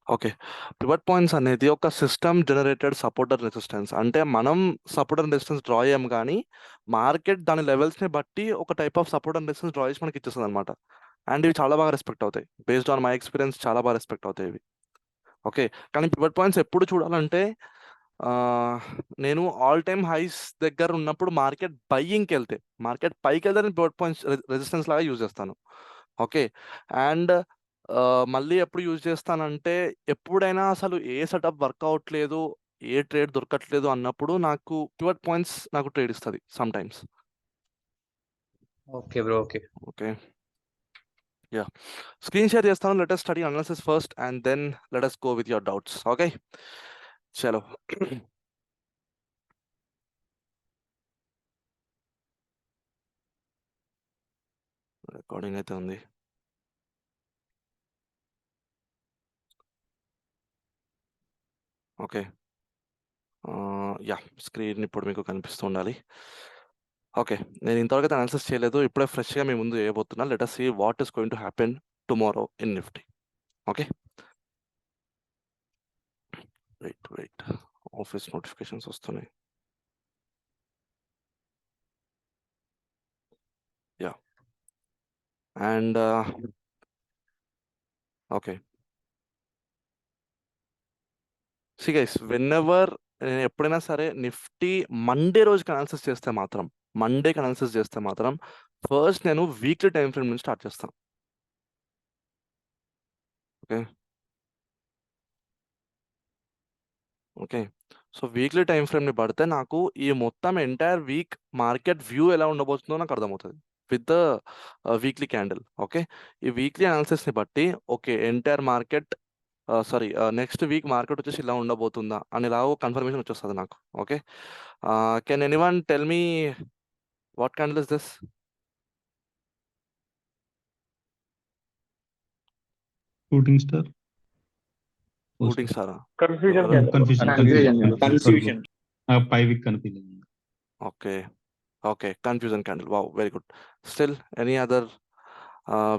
Okay. Pivot points అనేది ఒక system generated supporter resistance. అంటే మనం సపోర్టర్ రెసిస్టెన్స్ డ్రా చేయం గానీ, మార్కెట్ దాని లెవెల్స్‌ని బట్టి ఒక type of support and resistance draw చేసి మనకి ఇచ్చేస్తదనమాట. అండ్ ఇవి చాలా బాగా రెస్పెక్ట్ అవుతాయి. బేస్డ్ ఆన్ మై ఎక్స్‌పీరియన్స్ చాలా బాగా రెస్పెక్ట్ అవుతాయి ఇవి. ఓకే. కానీ పివట్ పాయింట్స్ ఎప్పుడు చూడాలంటే నేను ఆల్ టైమ్ హైస్ దగ్గర ఉన్నప్పుడు మార్కెట్ బయ్యింగ్‌కెళ్తే, మార్కెట్ పైకెళ్తే నేను పివట్ పాయింట్స్ రెసిస్టెన్స్ లాగా యూజ్ చేస్తాను. ఓకే. అండ్ మళ్ళీ ఎప్పుడు యూజ్ చేస్తానంటే, ఎప్పుడైనా అసలు ఏ సెటప్ వర్క్ అవ్వట్లేదు, ఏ ట్రేడ్ దొరకట్లేదు అన్నప్పుడు నాకు పివట్ పాయింట్స్ నాకు ట్రేడ్ ఇస్తది sometimes. Okay bro. Okay. Okay. Yeah! Screen share చేస్తాను. Let us study analysis first and then let us go with your doubts. Okay. చలో. రికార్డింగ్ అయితే ఉంది. ఓకే. యాహ్! స్క్రీన్ ఇప్పుడు మీకు కనిపిస్తూ ఉండాలి. ఓకే. నేను ఇంతవరకు అయితే అనాలిసిస్ చేయలేదు. ఇప్పుడే ఫ్రెష్‌గా మీ ముందు చేయబోతున్నా. Let us see what is going to happen tomorrow in Nifty. Okay. Wait. Office notifications వస్తున్నాయి. Yeah! And okay. See guys, whenever నేను ఎప్పుడైనా సరే నిఫ్టీ మండే రోజుకి అనాలిసిస్ చేస్తే మాత్రం, మండేకి అనాలిసిస్ చేస్తే మాత్రం ఫస్ట్ నేను వీక్లీ టైమ్ ఫ్రేమ్ నుంచి స్టార్ట్ చేస్తాను. Okay. Okay. So, weekly time ఫ్రేమ్‌ని పడితే నాకు ఈ మొత్తం ఎంటైర్ వీక్ మార్కెట్ వ్యూ ఎలా ఉండబోతుందో నాకు అర్థమవుతది. With the weekly candle. Okay. ఈ వీక్లీ అనాలిసిస్‌ని బట్టి okay. Entire market sorry next week market వచ్చేసి ఇలా ఉండబోతుందా అనేలా ఒక కన్ఫర్మేషన్ వచ్చేస్తది నాకు. Okay. Can anyone tell me what candle is this? Shooting star. Shooting స్టారా? కన్ఫ్యూజన్ ఎవరు? క్యాండిల్. Confusion confusion. పై వీక్ కనిపించింది. Okay. Okay. Confusion candle. Wow! Very good. Still any other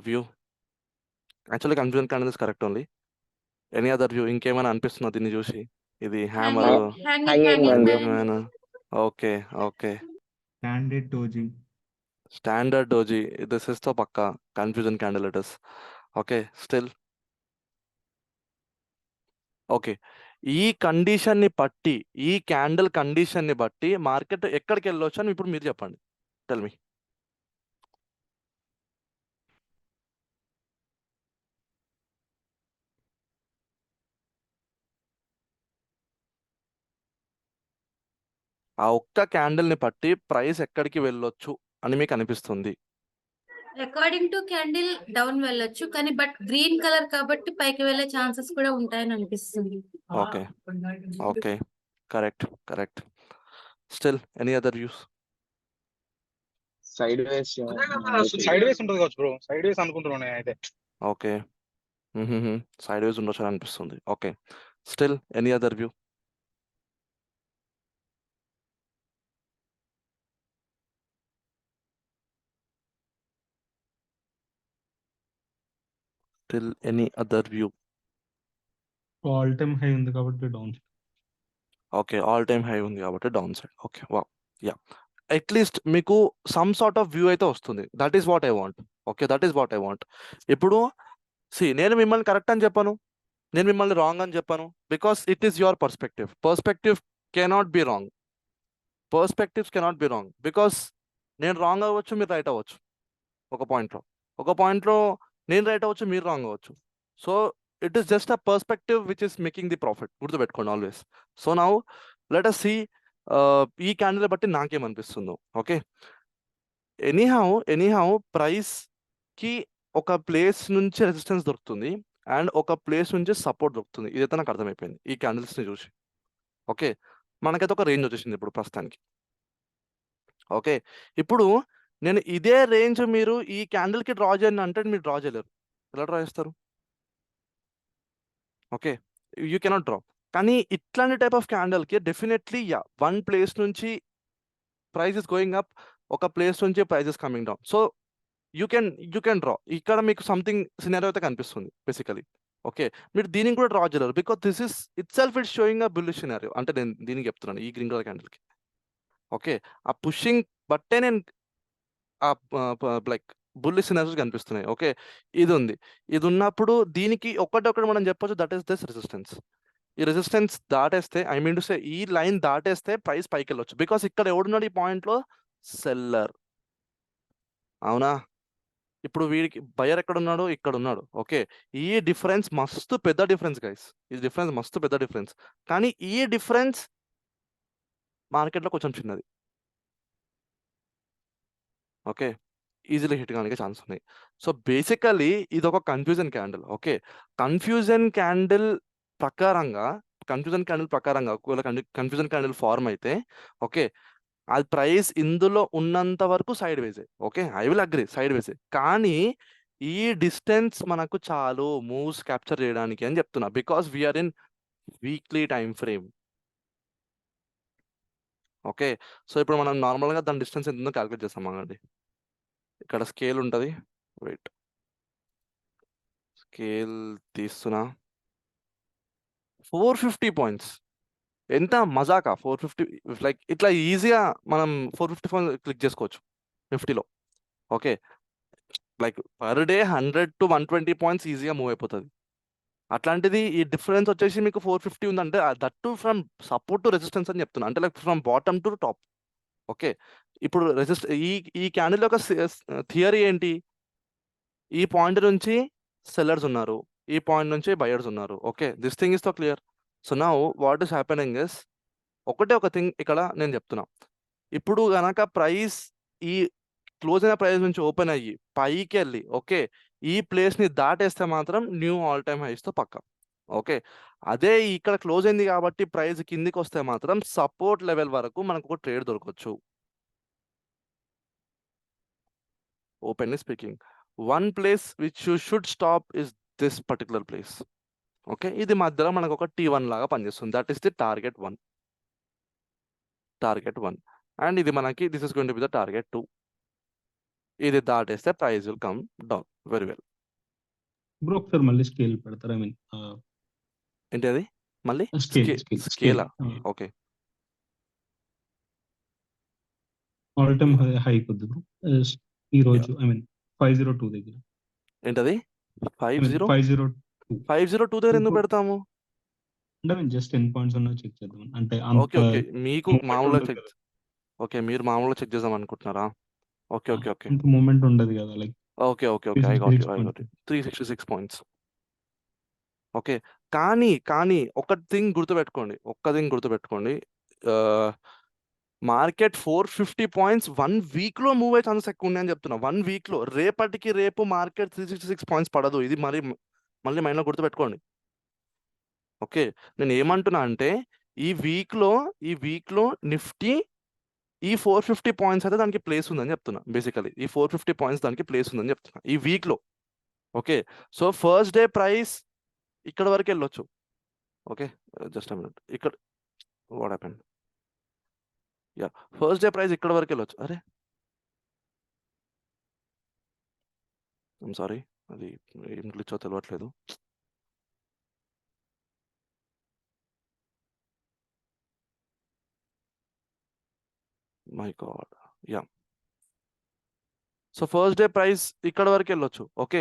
view? Actually confusion candle is correct only. Any other view? ఇంకేమైనా అనిపిస్తుందా దీన్ని చూసి? ఇది hammer, hanging man. Okay. Okay. Standard doji. Standard doji. This is తో పక్కా confusion candle it is. Okay. Still okay. ఈ కండిషన్‌ని బట్టి, ఈ క్యాండిల్ కండిషన్‌ని బట్టి మార్కెట్ ఎక్కడికెళ్ళొచ్చు అని ఇప్పుడు మీరు చెప్పండి. Tell me. ఆ ఒక్క క్యాండిల్‌ని బట్టి ప్రైస్ ఎక్కడికి వెళ్ళొచ్చు అని మీకు అనిపిస్తుంది? అకార్డింగ్ టు క్యాండిల్ డౌన్ వెళ్ళొచ్చు కానీ బట్ గ్రీన్ కలర్ కాబట్టి పైకి వెళ్ళే ఛాన్సెస్ కూడా ఉంటాయని అనిపిస్తుంది. Okay. Okay. Correct. Still any other views? Side వేస్ సైడ్ వేస్ ఉంటుంది కావచ్చు బ్రో. సైడ్ వేస్ అనుకుంటున్నాను నేనైతే. ఓకే. హుహుహు. సైడ్ వేస్ ఉండొచ్చని అనిపిస్తుంది. Okay. Still any other view? Still any other view? All time high ఉంది కాబట్టి down. Okay. All time high ఉంది కాబట్టి down side. Okay. Wow! Yeah! At least మీకు సమ్ సార్ట్ ఆఫ్ వ్యూ అయితే వస్తుంది. That is what I want. Okay. That is what I want. ఇప్పుడు నేను మిమ్మల్ని కరెక్ట్ అని చెప్పను. నేను మిమ్మల్ని రాంగ్ అని చెప్పను. Because it is your perspective. Perspective cannot be wrong. Perspectives cannot be wrong. Because నేను రాంగ్ అవ్వచ్చు, మీరు రైట్ అవ్వచ్చు. ఒక పాయింట్‌లో. ఒక పాయింట్‌లో నేను రైట్ అవ్వచ్చు, మీరు రాంగ్ అవ్వచ్చు. So, it is just a perspective which is making the profit. గుర్తుపెట్టుకోండి always. So, now let us see ఈ క్యాండిల్ బట్టి నాకేమనిపిస్తుందో. ఓకే. ఎనీహౌ ప్రైస్‌కి ఒక ప్లేస్ నుంచి రెసిస్టెన్స్ దొరుకుతుంది. అండ్ ఒక ప్లేస్ నుంచి సపోర్ట్ దొరుకుతుంది. ఇదైతే నాకు అర్థమైపోయింది ఈ క్యాండిల్స్‌ని చూసి. ఓకే. మనకైతే ఒక రేంజ్ వచ్చేసింది ఇప్పుడు ప్రస్తుతానికి. ఓకే. ఇప్పుడు నేను ఇదే రేంజ్ మీరు ఈ క్యాండిల్‌కి డ్రా చేయండి అంటే మీరు డ్రా చేయలేరు. ఎలా డ్రా చేస్తారు? ఓకే. You cannot draw. కానీ ఇట్లాంటి టైప్ ఆఫ్ క్యాండిల్‌కి డెఫినెట్‌లీ వన్ ప్లేస్ నుంచి ప్రైస్ ఇస్ గోయింగ్ అప్. ఒక ప్లేస్ నుంచి price is coming down. So, you can draw. ఇక్కడ మీకు సంథింగ్ సినారియో అయితే కనిపిస్తుంది బేసికల్లీ. ఓకే, మీరు దీనికి కూడా డ్రా చేయలేరు because this is itself it's showing a bullish scenario. అంటే నేను దీనికి చెప్తున్నాను ఈ గ్రీన్ కలర్ క్యాండిల్కి. ఓకే, ఆ పుషింగ్ బట్టే నేను ఆ లైక్ బుల్లిష్ సినారియోస్ కనిపిస్తున్నాయి. ఓకే, ఇది ఉంది, ఇది ఉన్నప్పుడు దీనికి ఒకటి మనం చెప్పొచ్చు దట్ ఈస్ దిస్ రెసిస్టెన్స్. ఈ రెసిస్టెన్స్ దాటేస్తే, ఐ మీన్ టు సే ఈ లైన్ దాటేస్తే ప్రైస్ పైకి వెళ్ళొచ్చు బికాస్ ఇక్కడ ఎవడున్నాడు ఈ పాయింట్లో? సెల్లర్. అవునా? ఇప్పుడు వీడికి బయర్ ఎక్కడ ఉన్నాడు? ఇక్కడ ఉన్నాడు. ఓకే, ఈ డిఫరెన్స్ మస్తు పెద్ద డిఫరెన్స్ గైస్, ఈ డిఫరెన్స్ మస్తు పెద్ద డిఫరెన్స్. కానీ ఈ డిఫరెన్స్ మార్కెట్లో కొంచెం చిన్నది. ఓకే, ఈజీలీ హిట్ కానికి ఛాన్స్ ఉన్నాయి. సో బేసికలీ ఇది ఒక confusion candle. Okay, confusion candle ప్రకారంగా ఒకవేళ కన్ఫ్యూజన్ క్యాండిల్ ఫార్మ్ అయితే ఓకే, అది ప్రైస్ ఇందులో ఉన్నంత వరకు సైడ్ వేసే. Okay, I will agree side వేసే. కానీ ఈ డిస్టెన్స్ మనకు చాలు మూవ్స్ క్యాప్చర్ చేయడానికి అని చెప్తున్నా because we're in weekly time frame. Okay, so ఇప్పుడు మనం నార్మల్గా దాని డిస్టెన్స్ ఎంత ఉందో క్యాలిక్యులేట్ చేస్తాం. అండి ఇక్కడ స్కేల్ ఉంటుంది, వెయిట్ స్కేల్ తీస్తున్నా. 450 పాయింట్స్ ఎంత మజాకా? 450 లైక్ ఇట్లా ఈజీగా మనం 450 పాయింట్స్ క్లిక్ చేసుకోవచ్చు నిఫ్టీలో. Okay, like per day 100 to 120 points ఈజీగా మూవ్ అయిపోతుంది. అట్లాంటిది ఈ డిఫరెన్స్ వచ్చేసి మీకు 450 ఉందంటే that to from support to resistance అని చెప్తున్నా. అంటే like from bottom to top. Okay, ఇప్పుడు ఈ క్యాండిల్ యొక్క థియరీ ఏంటి? ఈ పాయింట్ నుంచి సెల్లర్స్ ఉన్నారు, ఈ పాయింట్ నుంచి బయర్స్ ఉన్నారు. ఓకే, దిస్ థింగ్ ఇస్ తో clear. So now what is happening is ఒక థింగ్ ఇక్కడ నేను చెప్తున్నా. ఇప్పుడు గనక ప్రైస్ ఈ క్లోజ్ అయిన ప్రైస్ నుంచి ఓపెన్ అయ్యి పైకి వెళ్ళి ఓకే ఈ ప్లేస్ని దాటేస్తే మాత్రం న్యూ ఆల్ టైమ్ హైస్తో పక్క. ఓకే, అదే ఇక్కడ క్లోజ్ అయింది కాబట్టి ప్రైస్ కిందికి వస్తే మాత్రం సపోర్ట్ లెవెల్ వరకు మనకు ఒక ట్రేడ్ దొరకవచ్చు. Openly speaking, one place which you should stop is this particular place. Okay, ఇది మధ్యలో మనకు ఒక T1 లాగా పనిచేస్తుంది. That is the target 1. And ఇది మనకి this is going to be the target 2. ఇది దాటేస్తే price will come down very well. Bro ఒకసారి మళ్ళీ స్కేల్ పెడతారు. ఐ మీన్ ఏంటి అది మళ్ళీ scale okay, all time high కొద్ది బ్రో ఈ రోజు. ఐ మీన్ 502 దగ్గర. ఏంటది 50 502 502 దగ్గర ఎందుకు పెడతాము? అంటే మేము జస్ట్ 10 పాయింట్స్ ఉన్నా చెక్ చేద్దాం. అంటే ఓకే ఓకే, మీకు మామూలుగా చెక్ ఓకే మీరు మామూలుగా చెక్ చేద్దాం అనుకుంటున్నారా? ఓకే ఓకే ఓకే అంత మూమెంట్ ఉండదు కదా. Like okay okay okay, I got you 366 points. Okay, కానీ ఒక్క థింగ్ గుర్తుపెట్టుకోండి, మార్కెట్ 450 పాయింట్స్ 1 వీక్లో మూవ్ అయ్యే ఛాన్సెస్ ఎక్కువ ఉన్నాయని చెప్తున్నా. 1 వీక్లో, రేపు మార్కెట్ 366 పాయింట్స్ పడదు. ఇది మళ్ళీ మైండ్లో గుర్తుపెట్టుకోండి. ఓకే, నేను ఏమంటున్నా అంటే ఈ వీక్లో నిఫ్టీ ఈ 450 పాయింట్స్ అయితే దానికి ప్లేస్ ఉందని చెప్తున్నా. బేసికలీ ఈ 450 పాయింట్స్ దానికి ప్లేస్ ఉందని చెప్తున్నా ఈ వీక్లో. Okay, so first day price ఇక్కడ వరకు వెళ్ళొచ్చు. ఓకే, జస్ట్ మినిట్, ఇక్కడ what happen? Yeah, first day price ఇక్కడ వరకు వెళ్ళొచ్చు. అరే ఐమ్ సారీ, అది ఏం గ్లిచో తెలియట్లేదు. My God, yeah, so first day price ఇక్కడ వరకు వెళ్ళొచ్చు. ఓకే,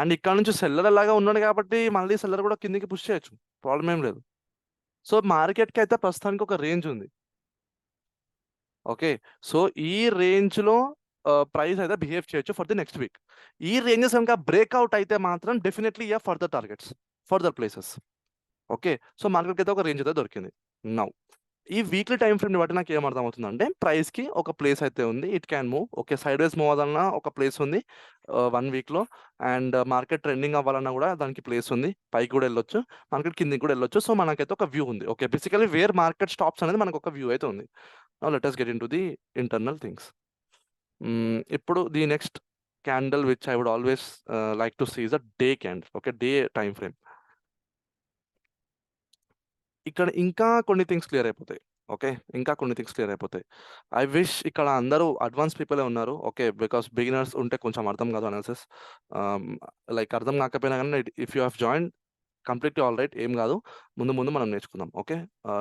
అండ్ ఇక్కడ నుంచి సెల్లర్ అలాగా ఉన్నాడు కాబట్టి మళ్ళీ సెల్లర్ కూడా కిందికి పుష్ చేయొచ్చు, ప్రాబ్లం ఏం లేదు. సో మార్కెట్కి అయితే ప్రస్తుతానికి ఒక రేంజ్ ఉంది. ఓకే, సో ఈ రేంజ్లో ప్రైస్ అయితే బిహేవ్ చేయొచ్చు ఫర్ ది నెక్స్ట్ వీక్. ఈ రేంజెస్ కనుక బ్రేక్అవుట్ అయితే మాత్రం definitely further targets, further places. Okay, so మార్కెట్కి అయితే ఒక రేంజ్ అయితే దొరికింది. నౌ ఈ వీక్లీ టైం ఫ్రేమ్ని బట్టి నాకు ఏమర్థం అవుతుందంటే ప్రైస్కి ఒక ప్లేస్ అయితే ఉంది, it can move. Okay, side ways move అవ్వాలన్నా ఒక ప్లేస్ ఉంది 1 వీక్లో, అండ్ మార్కెట్ ట్రెండింగ్ అవ్వాలన్నా కూడా దానికి ప్లేస్ ఉంది. పైకి కూడా వెళ్ళొచ్చు, మార్కెట్ కిందికి కూడా వెళ్ళొచ్చు. సో మనకైతే ఒక వ్యూ ఉంది. Okay, basically where market stops అనేది మనకు ఒక వ్యూ అయితే ఉంది. Now let us get into the internal things. ఇప్పుడు the next candle which I would always like to see is a day candle. Okay, day time frame. ఇక్కడ ఇంకా కొన్ని things clear అయిపోతాయి. ఓకే, ఇంకా కొన్ని థింగ్స్ క్లియర్ అయిపోతాయి. I wish ఇక్కడ అందరూ అడ్వాన్స్ పీపులే ఉన్నారు. ఓకే, బికాస్ బిగినర్స్ ఉంటే కొంచెం అర్థం కాదు అనాలిసిస్. లైక్ అర్థం కాకపోయినా కానీ if you have join completely all right, ఏం కాదు, ముందు ముందు మనం నేర్చుకుందాం. Okay,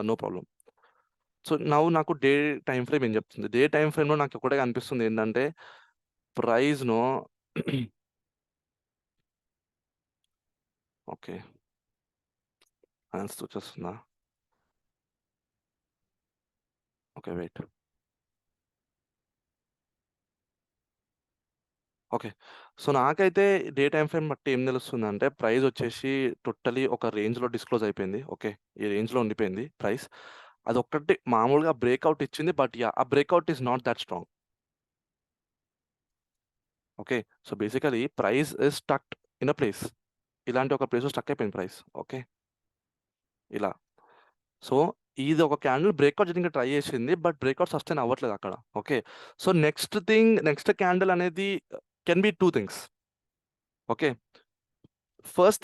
no problem. సో నాకు డే టైం ఫ్రేమ్ ఏం చెప్తుంది? డే టైం ఫ్రేమ్లో నాకు ఒకటే కనిపిస్తుంది ఏంటంటే ప్రైస్ను ఓకే ఆన్సర్ వచ్చేస్తుందా? Okay wait. ఓకే. సో నాకైతే డే టైమ్ ఫ్రేమ్ బట్టి ఏం తెలుస్తుందంటే ప్రైస్ వచ్చేసి టోటలీ ఒక రేంజ్‌లో డిస్క్లోజ్ అయిపోయింది. ఓకే, ఈ రేంజ్‌లో ఉండిపోయింది ప్రైస్. అదొక్కటి మామూలుగా బ్రేక్అవుట్ ఇచ్చింది. But yeah! ఆ breakout is not that strong. Okay. So basically price is stucked in a place. ఇలాంటి ఒక ప్లేస్‌లో స్టక్ అయిపోయింది ప్రైస్. ఓకే, ఇలా. సో ఇది ఒక క్యాండిల్ బ్రేక్అవుట్ చేయడానికి ట్రై చేసింది. బట్ బ్రేక్అవుట్ సస్టైన్ అవ్వట్లేదు అక్కడ. ఓకే. సో నెక్స్ట్ క్యాండిల్ అనేది can be 2 things. Okay. First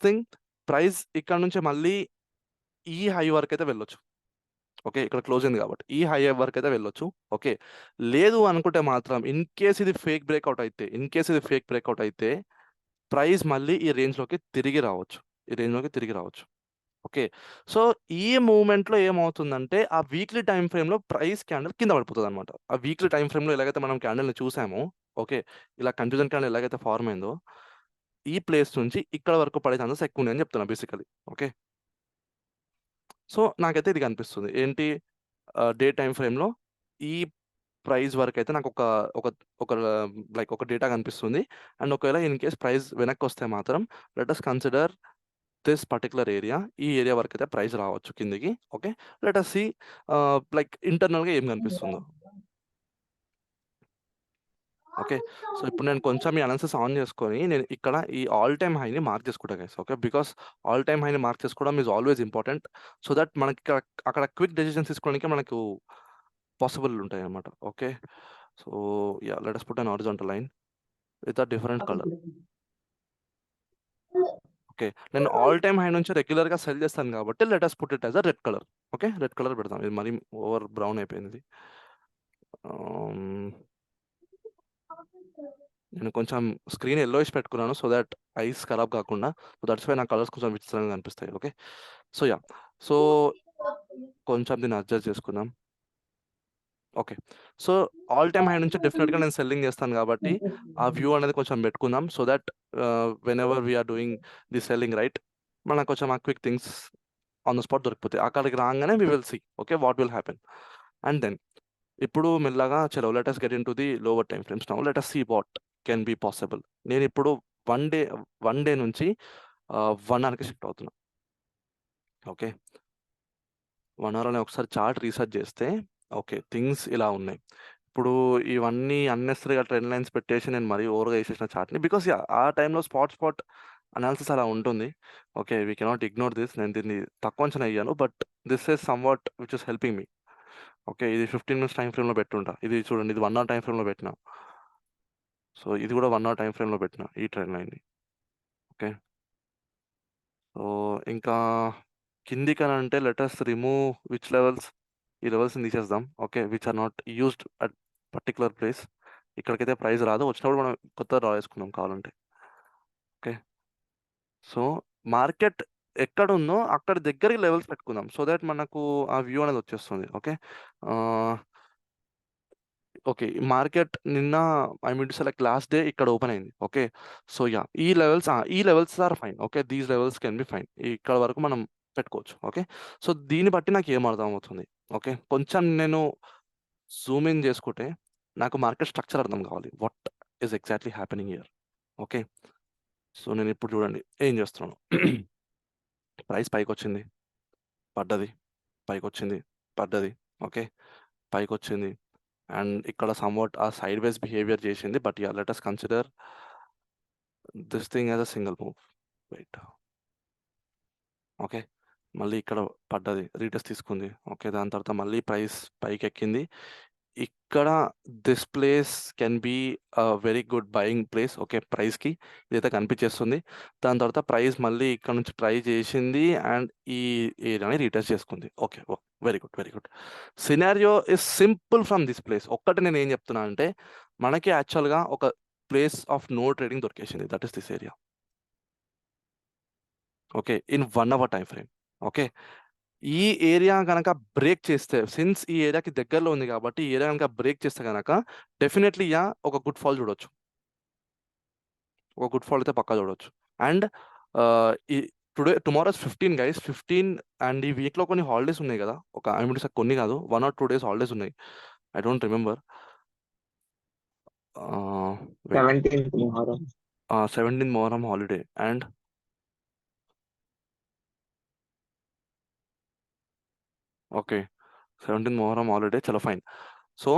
thing price ఇక్కడ నుంచి మళ్ళీ ఈ హై వరకు అయితే వెళ్ళొచ్చు. ఓకే, ఇక్కడ క్లోజ్ అయింది కాబట్టి ఈ హై వరకు అయితే వెళ్ళొచ్చు. ఓకే, లేదు అనుకుంటే మాత్రం ఇన్ కేస్ ఇది ఫేక్ బ్రేక్అవుట్ అయితే ప్రైస్ మళ్ళీ ఈ రేంజ్లోకి తిరిగి రావచ్చు. ఓకే. సో ఈ మూమెంట్లో ఏమవుతుందంటే ఆ వీక్లీ టైం ఫ్రేమ్లో ప్రైస్ క్యాండిల్ కింద పడిపోతుంది అనమాట. ఆ వీక్లీ టైం ఫ్రేమ్లో ఎలాగైతే మనం క్యాండిల్ని చూసామో, ఓకే, ఇలా కన్ఫ్యూజన్ క్యాండిల్ ఎలాగైతే ఫార్మ్ అయిందో ఈ ప్లేస్ నుంచి ఇక్కడ వరకు పడే ఛాన్సెస్ ఎక్కువ ఉన్నాయని చెప్తున్నా బేసికలీ. ఓకే. సో నాకైతే ఇది కనిపిస్తుంది ఏంటి, డే టైం ఫ్రేమ్లో ఈ ప్రైస్ వరకు అయితే నాకు ఒక ఒక ఒక లైక్ ఒక డేటా కనిపిస్తుంది. అండ్ ఒకవేళ ఇన్ కేస్ ప్రైస్ వెనక్కి వస్తే మాత్రం let us consider this particular area. ఈ ఏరియా వరకు అయితే ప్రైస్ రావచ్చు కిందికి. Okay, let us see like ఇంటర్నల్గా ఏం కనిపిస్తుందో. ఓకే. సో ఇప్పుడు నేను కొంచెం ఈ అనాలిసిస్ ఆన్ చేసుకొని నేను ఇక్కడ ఈ ఆల్ టైమ్ హైని మార్క్ చేసుకుంటా guys. Okay, because all time హైని మార్క్ చేసుకోవడం is always important. So that మనకి అక్కడ క్విక్ డెసిషన్స్ తీసుకోవడానికి మనకు పాసిబుల్ ఉంటాయి అన్నమాట. ఓకే. So yeah, let us put an horizontal line with a different color. Okay, నేను ఆల్ టైమ్ హై నుంచి రెగ్యులర్గా సెల్ చేస్తాను కాబట్టి let us put it as a red colour. Okay, red colour పెడతాం. ఇది మరీ ఓవర్ బ్రౌన్ అయిపోయింది. నేను కొంచెం స్క్రీన్ ఎల్లోయిష్ పెట్టుకున్నాను సో దట్ ఐస్ ఖరాబ్ కాకుండా. సో దట్స్ వై నా కలర్స్ కొంచెం విచిత్రంగా కనిపిస్తాయి. ఓకే. సో యా, సో కొంచెం దీన్ని అడ్జస్ట్ చేసుకుందాం. Okay. So all time high నుంచి డెఫినెట్గా నేను సెల్లింగ్ చేస్తాను కాబట్టి ఆ వ్యూ అనేది కొంచెం పెట్టుకుందాం. So that whenever we are doing the selling right మనకు కొంచెం ఆ quick things on the spot దొరికిపోతాయి. అక్కడికి రాగానే we will see okay what will happen. And then ఇప్పుడు మెల్లగా చలో let us get into the lower time frames now. Let us see what can be possible. నేను ఇప్పుడు వన్ డే నుంచి 1 అవర్కి shift అవుతున్నా. ఓకే, 1 అవర్ అనే ఒకసారి చార్ట్ రీసెర్చ్ చేస్తే ఓకే థింగ్స్ ఇలా ఉన్నాయి. ఇప్పుడు ఇవన్నీ అన్నెసరీగా ట్రెండ్ లైన్స్ పెట్టేసి నేను మరీ ఓవర్గా వేసేసిన చార్ట్ని బికాస్ ఆ టైంలో స్పాట్ అనాలిసిస్ అలా ఉంటుంది. Okay, we cannot ignore this. నేను దీన్ని తక్కువ అంచనా అయ్యాను but this is some what which is helping me. Okay, ఇది 15 minutes టైం ఫ్రేమ్లో పెట్టుంటా. ఇది చూడండి, ఇది 1 hour టైం ఫ్రేమ్లో పెట్టిన. సో ఇది కూడా 1 hour టైం ఫ్రేమ్లో పెట్టిన ఈ ట్రెండ్ లైన్ని. ఓకే. సో ఇంకా కిందికి అని అంటే let us remove which levels. ఈ లెవెల్స్ని తీసేద్దాం. Okay, which are not used at particular place. ఇక్కడికైతే ప్రైస్ రాదు, వచ్చినప్పుడు మనం కొత్తగా డ్రా చేసుకుందాం కావాలంటే. ఓకే. సో మార్కెట్ ఎక్కడ ఉందో అక్కడ దగ్గరికి లెవెల్స్ పెట్టుకుందాం సో దట్ మనకు ఆ వ్యూ అనేది వచ్చేస్తుంది. ఓకే. ఓకే, మార్కెట్ నిన్న I mean to select last day ఇక్కడ ఓపెన్ అయింది. ఓకే. సో యా, ఈ levels are fine. Okay, these levels can be fine. ఇక్కడ వరకు మనం పెట్టుకోవచ్చు. ఓకే. సో దీన్ని బట్టి నాకు ఏం అర్థం అవుతుంది. ఓకే, కొంచెం నేను జూమ్ ఇన్ చేసుకుంటే నాకు మార్కెట్ స్ట్రక్చర్ అర్థం కావాలి. What is exactly happening here. Okay. So నేను ఇప్పుడు చూడండి ఏం చేస్తున్నాను. ప్రైస్ పైకి వచ్చింది, పడ్డది, పైకి వచ్చింది, పడ్డది. ఓకే, పైకి వచ్చింది అండ్ ఇక్కడ సమ్వాట్ ఆ సైడ్ వేస్ బిహేవియర్ చేసింది. But yeah, let us consider this thing as a single move. Wait. Okay, మళ్ళీ ఇక్కడ పడ్డది, రీటెస్ట్ తీసుకుంది. ఓకే, దాని తర్వాత మళ్ళీ ప్రైస్ పైకి ఎక్కింది. ఇక్కడ this place can be very good buying place. Okay, ప్రైస్కి ఇదైతే కనిపించేస్తుంది. దాని తర్వాత ప్రైస్ మళ్ళీ ఇక్కడ నుంచి ట్రై చేసింది అండ్ ఈ ఏరియాని రీటెస్ట్ చేసుకుంది. Okay, very good. Scenario is simple from this place. ఒక్కటి నేను ఏం చెప్తున్నా అంటే మనకి యాక్చువల్గా ఒక ప్లేస్ ఆఫ్ నో ట్రేడింగ్ దొరికేసింది. That is this area. Okay, in 1 hour time frame. Okay, ఈ ఏరియా కనుక బ్రేక్ చేస్తే, సిన్స్ ఈ ఏరియాకి దగ్గరలో ఉంది కాబట్టి ఈ ఏరియా కనుక బ్రేక్ చేస్తే కనుక డెఫినెట్లీ ఒక గుడ్ ఫాల్ చూడొచ్చు. ఒక గుడ్ ఫాల్ అయితే పక్కా చూడొచ్చు. అండ్ ఈ టుమారోస్ 15 గైస్, 15. అండ్ ఈ వీక్లో కొన్ని హాలిడేస్ ఉన్నాయి కదా, ఒక ఐ మీన్ కొన్ని కాదు, 1 or 2 days హాలిడేస్ ఉన్నాయి. I don't remember. 17th Muharram. 17 Muharram holiday and okay 17 Muharram holiday, చలో ఫైన్. సో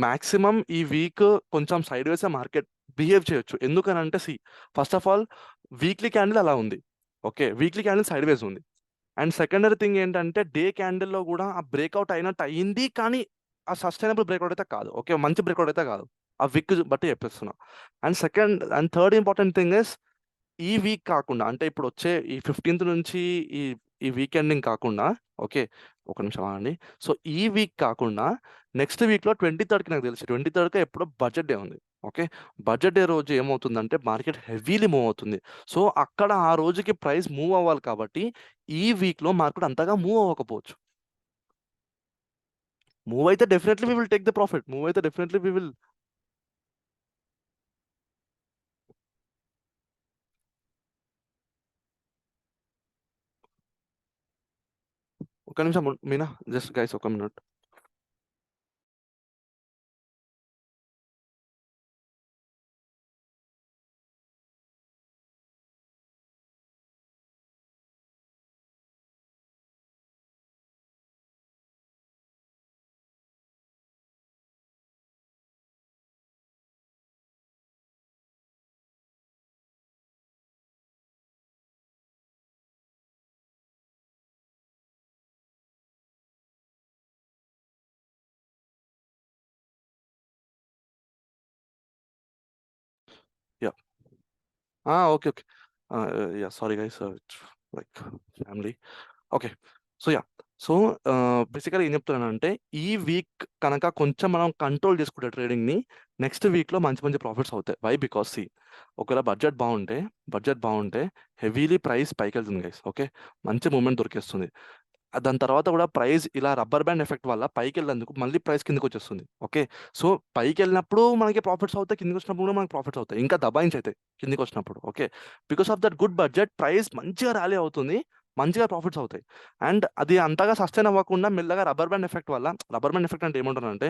మాక్సిమం ఈ వీక్ కొంచెం సైడ్ వేసే మార్కెట్ బిహేవ్ చేయొచ్చు. ఎందుకనంటే first of all weekly candle అలా ఉంది. ఓకే, వీక్లీ క్యాండిల్ సైడ్ వేస్ ఉంది. అండ్ సెకండరీ థింగ్ ఏంటంటే డే క్యాండిల్లో కూడా ఆ బ్రేక్అవుట్ అయినట్టు అయ్యింది, కానీ ఆ సస్టైనబుల్ బ్రేక్అవుట్ అయితే కాదు. ఓకే, మంచి బ్రేక్అవుట్ అయితే కాదు. ఆ వీక్ బట్టి చెప్పేస్తున్నా. And third important thing is, ఈ వీక్ కాకుండా అంటే ఇప్పుడు వచ్చే ఈ 15th నుంచి ఈ ఈ వీక్ ఎండింగ్ కాకుండా, ఓకే ఒక నిమిషం అండి. సో ఈ వీక్ కాకుండా నెక్స్ట్ వీక్లో 23rd నాకు తెలిసి 23rd ఎప్పుడో బడ్జెట్ డే ఉంది. ఓకే, బడ్జెట్ డే రోజు ఏమవుతుందంటే మార్కెట్ హెవీలీ మూవ్ అవుతుంది. సో అక్కడ ఆ రోజుకి ప్రైస్ మూవ్ అవ్వాలి కాబట్టి ఈ వీక్లో మార్కెట్ అంతగా మూవ్ అవ్వకపోవచ్చు. మూవ్ అయితే definitely we will take the profit. Move అయితే డెఫినెట్లీ వీ విల్. ఒక నిమిషం మీనా, జస్ట్ గైస్ ఒక minute. Yeah, okay okay. Yeah sorry guys, like family. Okay, so so basically ఏం చెప్తున్నానంటే ఈ వీక్ కనుక కొంచెం మనం కంట్రోల్ చేసుకుంటే ట్రేడింగ్ని, నెక్స్ట్ వీక్లో మంచి మంచి ప్రాఫిట్స్ అవుతాయి. వై? బికాస్ ఒకవేళ బడ్జెట్ బాగుంటే హెవీలీ ప్రైస్ పైకి వెళ్తుంది గైస్. ఓకే, మంచి మూమెంట్ దొరికేస్తుంది. దాని తర్వాత కూడా ప్రైస్ ఇలా రబ్బర్ బ్యాండ్ ఎఫెక్ట్ వల్ల పైకి వెళ్ళేందుకు మళ్ళీ ప్రైస్ కిందకి వచ్చేస్తుంది. ఓకే, సో పైకి వెళ్ళినప్పుడు మనకి ప్రాఫిట్స్ అవుతాయి, కిందకి వచ్చినప్పుడు కూడా మనకి ప్రాఫిట్స్ అవుతాయి, ఇంకా దబాయించి అవుతాయి కిందకి వచ్చినప్పుడు. Okay, because of that good budget price మంచిగా ర్యాలీ అవుతుంది, మంచిగా ప్రాఫిట్స్ అవుతాయి. అండ్ అది అంతగా సస్టైన్ అవ్వకుండా మెల్లగా రబ్బర్ బ్యాండ్ ఎఫెక్ట్ వల్ల, రబ్బర్ బ్యాండ్ ఎఫెక్ట్ అంటే ఏమంటారంటే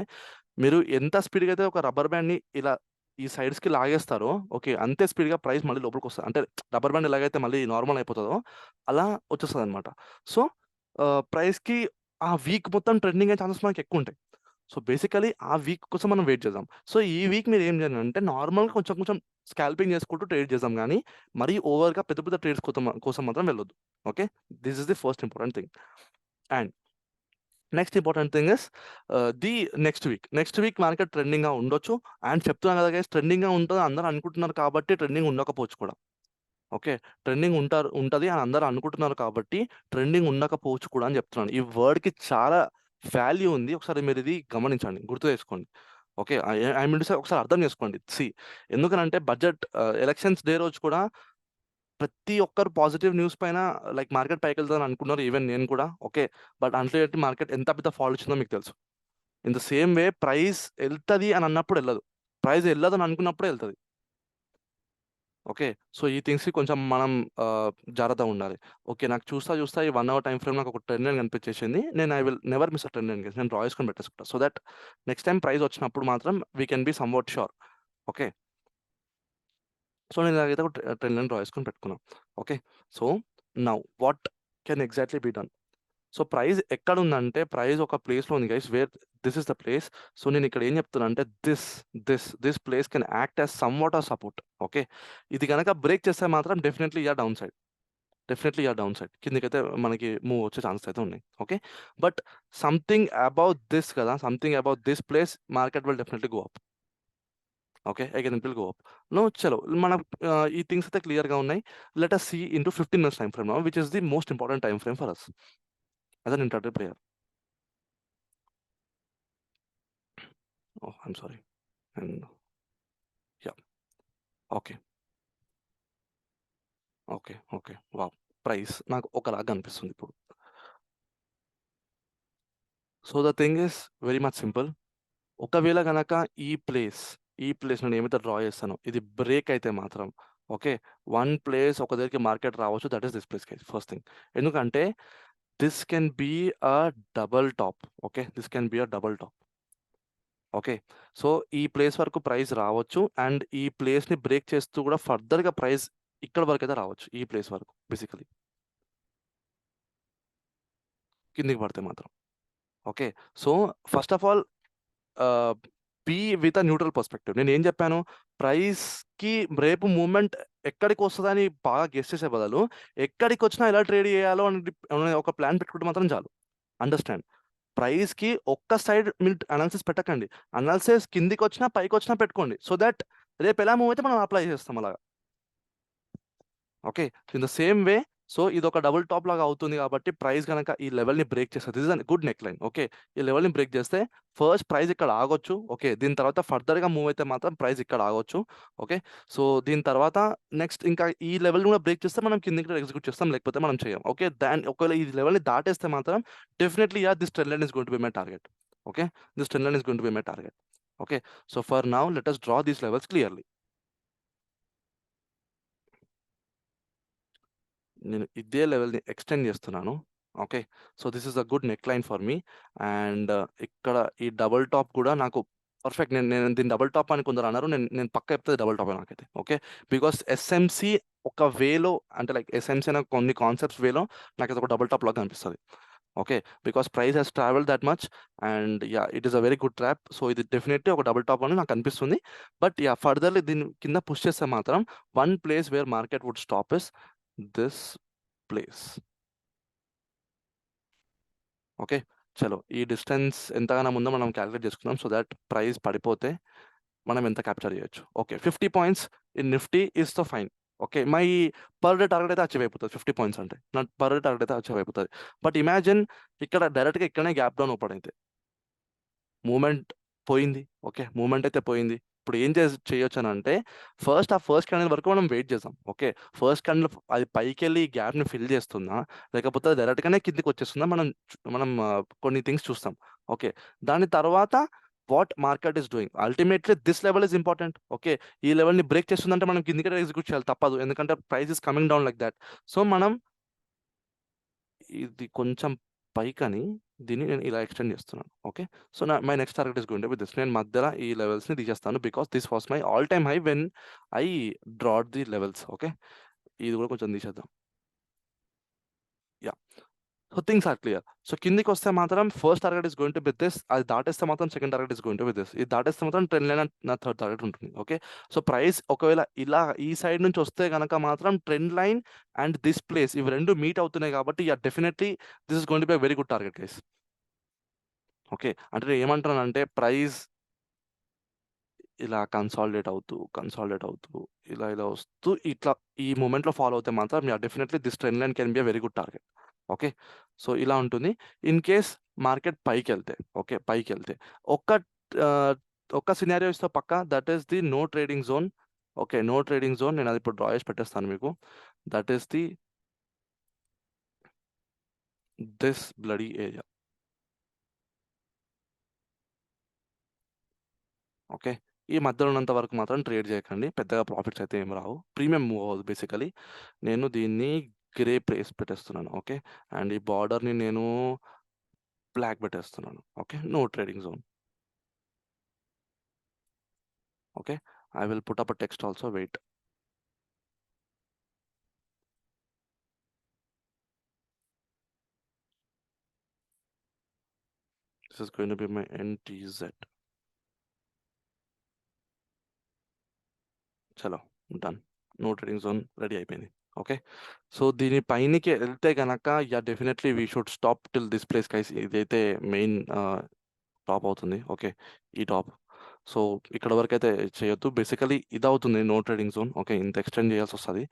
మీరు ఎంత స్పీడ్గా అయితే ఒక రబ్బర్ బ్యాండ్ని ఇలా ఈ సైడ్స్కి లాగేస్తారో, ఓకే అంతే స్పీడ్గా ప్రైస్ మళ్ళీ లోపలికి వస్తుంది. అంటే రబ్బర్ బ్యాండ్ ఎలాగైతే మళ్ళీ నార్మల్ అయిపోతుందో అలా వచ్చేస్తుంది అనమాట. సో ప్రైస్కి ఆ వీక్ మొత్తం ట్రెండింగ్ అయ్యే ఛాన్సెస్ మనకి ఎక్కువ ఉంటాయి. సో బేసికలీ ఆ వీక్ కోసం మనం వెయిట్ చేద్దాం. సో ఈ వీక్ మీరు ఏం చేయాలి అంటే నార్మల్గా కొంచెం కొంచెం స్కాల్పింగ్ చేసుకుంటూ ట్రేడ్ చేద్దాం, కానీ మరీ ఓవర్గా పెద్ద పెద్ద ట్రేడ్స్ కోసం మాత్రం వెళ్ళొద్దు. Okay, this is the first important thing. And next important thing is the next week market ట్రెండింగ్గా ఉండొచ్చు. అండ్ చెప్తున్నాను కదా గైస్, ట్రెండింగ్గా ఉంటుంది అందరూ అనుకుంటున్నారు కాబట్టి ట్రెండింగ్ ఉండకపోవచ్చు కూడా. ఓకే, ట్రెండింగ్ ఉంటుంది అని అందరూ అనుకుంటున్నారు కాబట్టి ట్రెండింగ్ ఉండకపోవచ్చు కూడా అని చెప్తున్నాను. ఈ వర్డ్కి చాలా వాల్యూ ఉంది, ఒకసారి మీరు ఇది గమనించండి, గుర్తు చేసుకోండి. ఓకే, ఐ మీన్ ఒకసారి అర్థం చేసుకోండి. ఎందుకనంటే ఎలక్షన్స్ డే రోజు కూడా ప్రతి ఒక్కరు పాజిటివ్ న్యూస్ పైన లైక్ మార్కెట్ పైకి వెళ్తుందని అనుకున్నారు, ఈవెన్ నేను కూడా. ఓకే, బట్ అన్ఫార్చునేట్లీ మార్కెట్ ఎంత పెద్ద ఫాల్ వచ్చిందో మీకు తెలుసు. In the same way price వెళ్తుంది అని అన్నప్పుడు వెళ్ళదు, ప్రైస్ వెళ్ళదు అని అనుకున్నప్పుడే వెళ్తుంది. ఓకే, సో ఈ థింగ్స్కి కొంచెం మనం జాగ్రత్తగా ఉండాలి. ఓకే, నాకు చూస్తా ఈ 1 hour టైం ఫ్రేమ్ నాకు ఒక ట్రెండ్ లైన్ కనిపించేసింది, నేను I will never miss a trend line. నేను డ్రా చేసుకొని పెట్టేసుకుంటా, so that next time price వచ్చినప్పుడు మాత్రం we can be somewhat sure. Okay, so నేను ఇలాగైతే ఒక ట్రెండ్ లైన్ డ్రా చేసుకొని పెట్టుకున్నాను. Okay, so now what can exactly be done? So price ఎక్కడ ఉందంటే ప్రైస్ ఒక ప్లేస్లో ఉంది guys, where this is the place. So నేను ఇక్కడ ఏం చెప్తున్నా అంటే this place can act as some what are support. Okay, ఇది కనుక బ్రేక్ చేస్తే మాత్రం డెఫినెట్లీ డౌన్ సైడ్ కిందకైతే మనకి మూవ్ వచ్చే ఛాన్సెస్ అయితే ఉన్నాయి. Okay, but something about this place market will definitely go up. Okay, again it will go up. No చలో మన ఈ థింగ్స్ అయితే క్లియర్గా ఉన్నాయి. Let us see into 15 minutes time frame now, which is the most important time frame for us as an intraday player. Oh, I'm sorry. And yeah, okay. Wow. Price నాకు ఒకలాగా అనిపిస్తుంది ఇప్పుడు. So the thing is very much simple. ఒకవేళ గనక ఈ place నేను ఏమైతే draw చేస్తానో ఇది బ్రేక్ అయితే మాత్రం ఓకే, వన్ ప్లేస్ ఒక దగ్గరికి మార్కెట్ రావచ్చు, that is this place guys. First thing, ఎందుకంటే this can be a double top. Okay, this can be a double top. Okay, so ఈ ప్లేస్ వరకు ప్రైస్ రావచ్చు అండ్ ఈ ప్లేస్ని బ్రేక్ చేస్తూ కూడా ఫర్దర్గా ప్రైస్ ఇక్కడ వరకు అయితే రావచ్చు, ఈ ప్లేస్ వరకు బేసికలీ కిందికి పడితే మాత్రం. Okay, so first of all be with a neutral perspective. నేను ఏం చెప్పాను, ప్రైస్కి రేపు మూమెంట్ ఎక్కడికి వస్తుందని బాగా గెస్ చేసే బదులు ఎక్కడికి వచ్చినా ఎలా ట్రేడ్ చేయాలో అని ఒక ప్లాన్ పెట్టుకుంటే మాత్రం చాలు. అండర్స్టాండ్, ప్రైస్కి ఒక్క సైడ్ మీరు అనాలిసిస్ పెట్టకండి, అనాలిసిస్ కిందికి వచ్చినా పైకి వచ్చినా పెట్టుకోండి. సో దట్ రేపు ఎలా మూవ్ అయితే మనం అప్లై చేస్తాం అలాగా. Okay, in the same way, so ఇది ఒక డబుల్ టాప్ లాగా అవుతుంది కాబట్టి ప్రైస్ కనుక ఈ లెవెల్ని బ్రేక్ చేస్తుంది, this is an good neck line. Okay, ఈ లెవెల్ని బ్రేక్ చేస్తే ఫస్ట్ ప్రైస్ ఇక్కడ ఆగొచ్చు. ఓకే, దీని తర్వాత ఫర్దర్గా మూవ్ అయితే మాత్రం ప్రైస్ ఇక్కడ ఆగొచ్చు. ఓకే, సో దీని తర్వాత నెక్స్ట్ ఇంకా ఈ లెవెల్ కూడా బ్రేక్ చేస్తే మనం కిందికి ఎగ్జిక్యూట్ చేస్తాం, లేకపోతే మనం చేయం. ఓకే, ఒకవేళ ఈ లెవెల్ని దాటేస్తే మాత్రం definitely this trend line is going to be my target. Okay, this trend line is going to be my target. Okay, so for now let us draw these levels clearly. నేను ఇదే లెవెల్ని extend చేస్తున్నాను. Okay, so this is a good neck line for me. And ఇక్కడ ఈ double tap కూడా నాకు perfect. నేను దీన్ని డబుల్ టాప్ అని కొందరు అన్నారు, నేను పక్క చెప్తే డబుల్ టాప్ నాకైతే. ఓకే, బికాస్ ఎస్ఎంసి ఒక వేలో, అంటే లైక్ ఎస్ఎంసి అనే కొన్ని కాన్సెప్ట్స్ వేలో నాకైతే ఒక డబుల్ టాప్ లాగా అనిపిస్తుంది. Okay, because price has travel that much and yeah it is a very good trap. So ఇది డెఫినెట్లీ ఒక డబుల్ టాప్ అని నాకు అనిపిస్తుంది. బట్ యా ఫర్దర్లీ దీని కింద పుష్ చేస్తే మాత్రం one place where market would stop is this place. Okay, చలో ఈ డిస్టెన్స్ ఎంతగానో ముందో మనం క్యాలిక్యులేట్ చేసుకుందాం, సో దట్ ప్రైస్ పడిపోతే మనం ఎంత క్యాప్చర్ చేయొచ్చు. Okay, 50 points in Nifty is too fine. Okay, my per day target అయితే అచీవ్ అయిపోతుంది 50 పాయింట్స్ అంటే, నా పర్ డే టార్గెట్ అయితే అచీవ్ అయిపోతుంది. బట్ ఇమాజిన్ ఇక్కడ డైరెక్ట్గా ఇక్కడనే గ్యాప్ డౌన్ ఓపెన్ అయితే మూమెంట్ పోయింది. ఓకే, మూమెంట్ అయితే పోయింది. ఇప్పుడు ఏం చేయొచ్చు అని అంటే ఫస్ట్ క్యాండిల్ వరకు మనం వెయిట్ చేద్దాం. ఓకే, ఫస్ట్ క్యాండిల్ అది పైకి వెళ్ళి ఈ గ్యాప్ని ఫిల్ చేస్తుందా, లేకపోతే డైరెక్ట్గానే కిందికి వచ్చేస్తుందా, మనం కొన్ని థింగ్స్ చూస్తాం. ఓకే, దాని తర్వాత what market is doing, ultimately this level is important. Okay, ఈ లెవెల్ని బ్రేక్ చేస్తుందంటే మనం కిందికి ఎగ్జిక్యూట్ చేయాలి, తప్పదు, ఎందుకంటే price is coming down like that. So మనం ఇది కొంచెం పైకని దీన్ని నేను ఇలా ఎక్స్టెండ్ చేస్తున్నాను. Okay, so my next target is going to be this. నేను మధ్యలో ఈ లెవెల్స్ని తీసేస్తాను because this was my all time high when I drew the levels. Okay, ఇది కూడా కొంచెం తీసేద్దాం. Yeah, so things are clear. So కిందికి వస్తే మాత్రం first target is going to be this, అది దాటేస్తే మాత్రం second target is going to be this, ఇది దాటేస్తే మాత్రం ట్రెండ్ లైన్ నా థర్డ్ టార్గెట్ ఉంటుంది. ఓకే, సో ప్రైస్ ఒకవేళ ఇలా ఈ సైడ్ నుంచి వస్తే కనుక మాత్రం trend line and this place ఇవి రెండు మీట్ అవుతున్నాయి కాబట్టి yeah definitely this is going to be very good target guys. Okay, అంటే నేను ఏమంటున్నానంటే ప్రైస్ ఇలా కన్సాలిడేట్ అవుతూ ఇలా వస్తూ ఇట్లా ఈ మూమెంట్లో ఫాలో అవుతే మాత్రం yeah definitely this trend line can be a very good target. Okay, so ఇలా ఉంటుంది. ఇన్ కేస్ మార్కెట్ పైకి వెళ్తే, ఓకే పైకి వెళ్తే ఒక్క సినారియో ఇస్తే పక్క, that is the no trading zone. Okay, no trading zone నేను అది ఇప్పుడు డ్రా చేసి పెట్టేస్తాను మీకు. That is the this bloody area. Okay, ఈ మధ్యలో ఉన్నంత వరకు మాత్రం ట్రేడ్ చేయకండి, పెద్దగా ప్రాఫిట్స్ అయితే ఏం రావు, ప్రీమియం మూవ్ అవ్వదు బేసికలీ. నేను దీన్ని గ్రే ప్లేస్ పెట్టేస్తున్నాను. ఓకే, అండ్ ఈ బార్డర్ని నేను బ్లాక్ పెట్టేస్తున్నాను. Okay, no trading zone. Okay, I will put up a text also, wait. This is going to be my NTZ. చలో done, no trading zone ready అయిపోయింది. Okay, so దీని పైనకి వెళ్తే కనుక yeah definitely we should stop till this place guys. ఇదైతే main top అవుతుంది. Okay, ఈ top. So ఇక్కడ వరకు అయితే చేయొద్దు, బేసికలీ ఇది అవుతుంది నో ట్రేడింగ్ జోన్. ఓకే, ఇంత ఎక్స్టెండ్ చేయాల్సి వస్తుంది.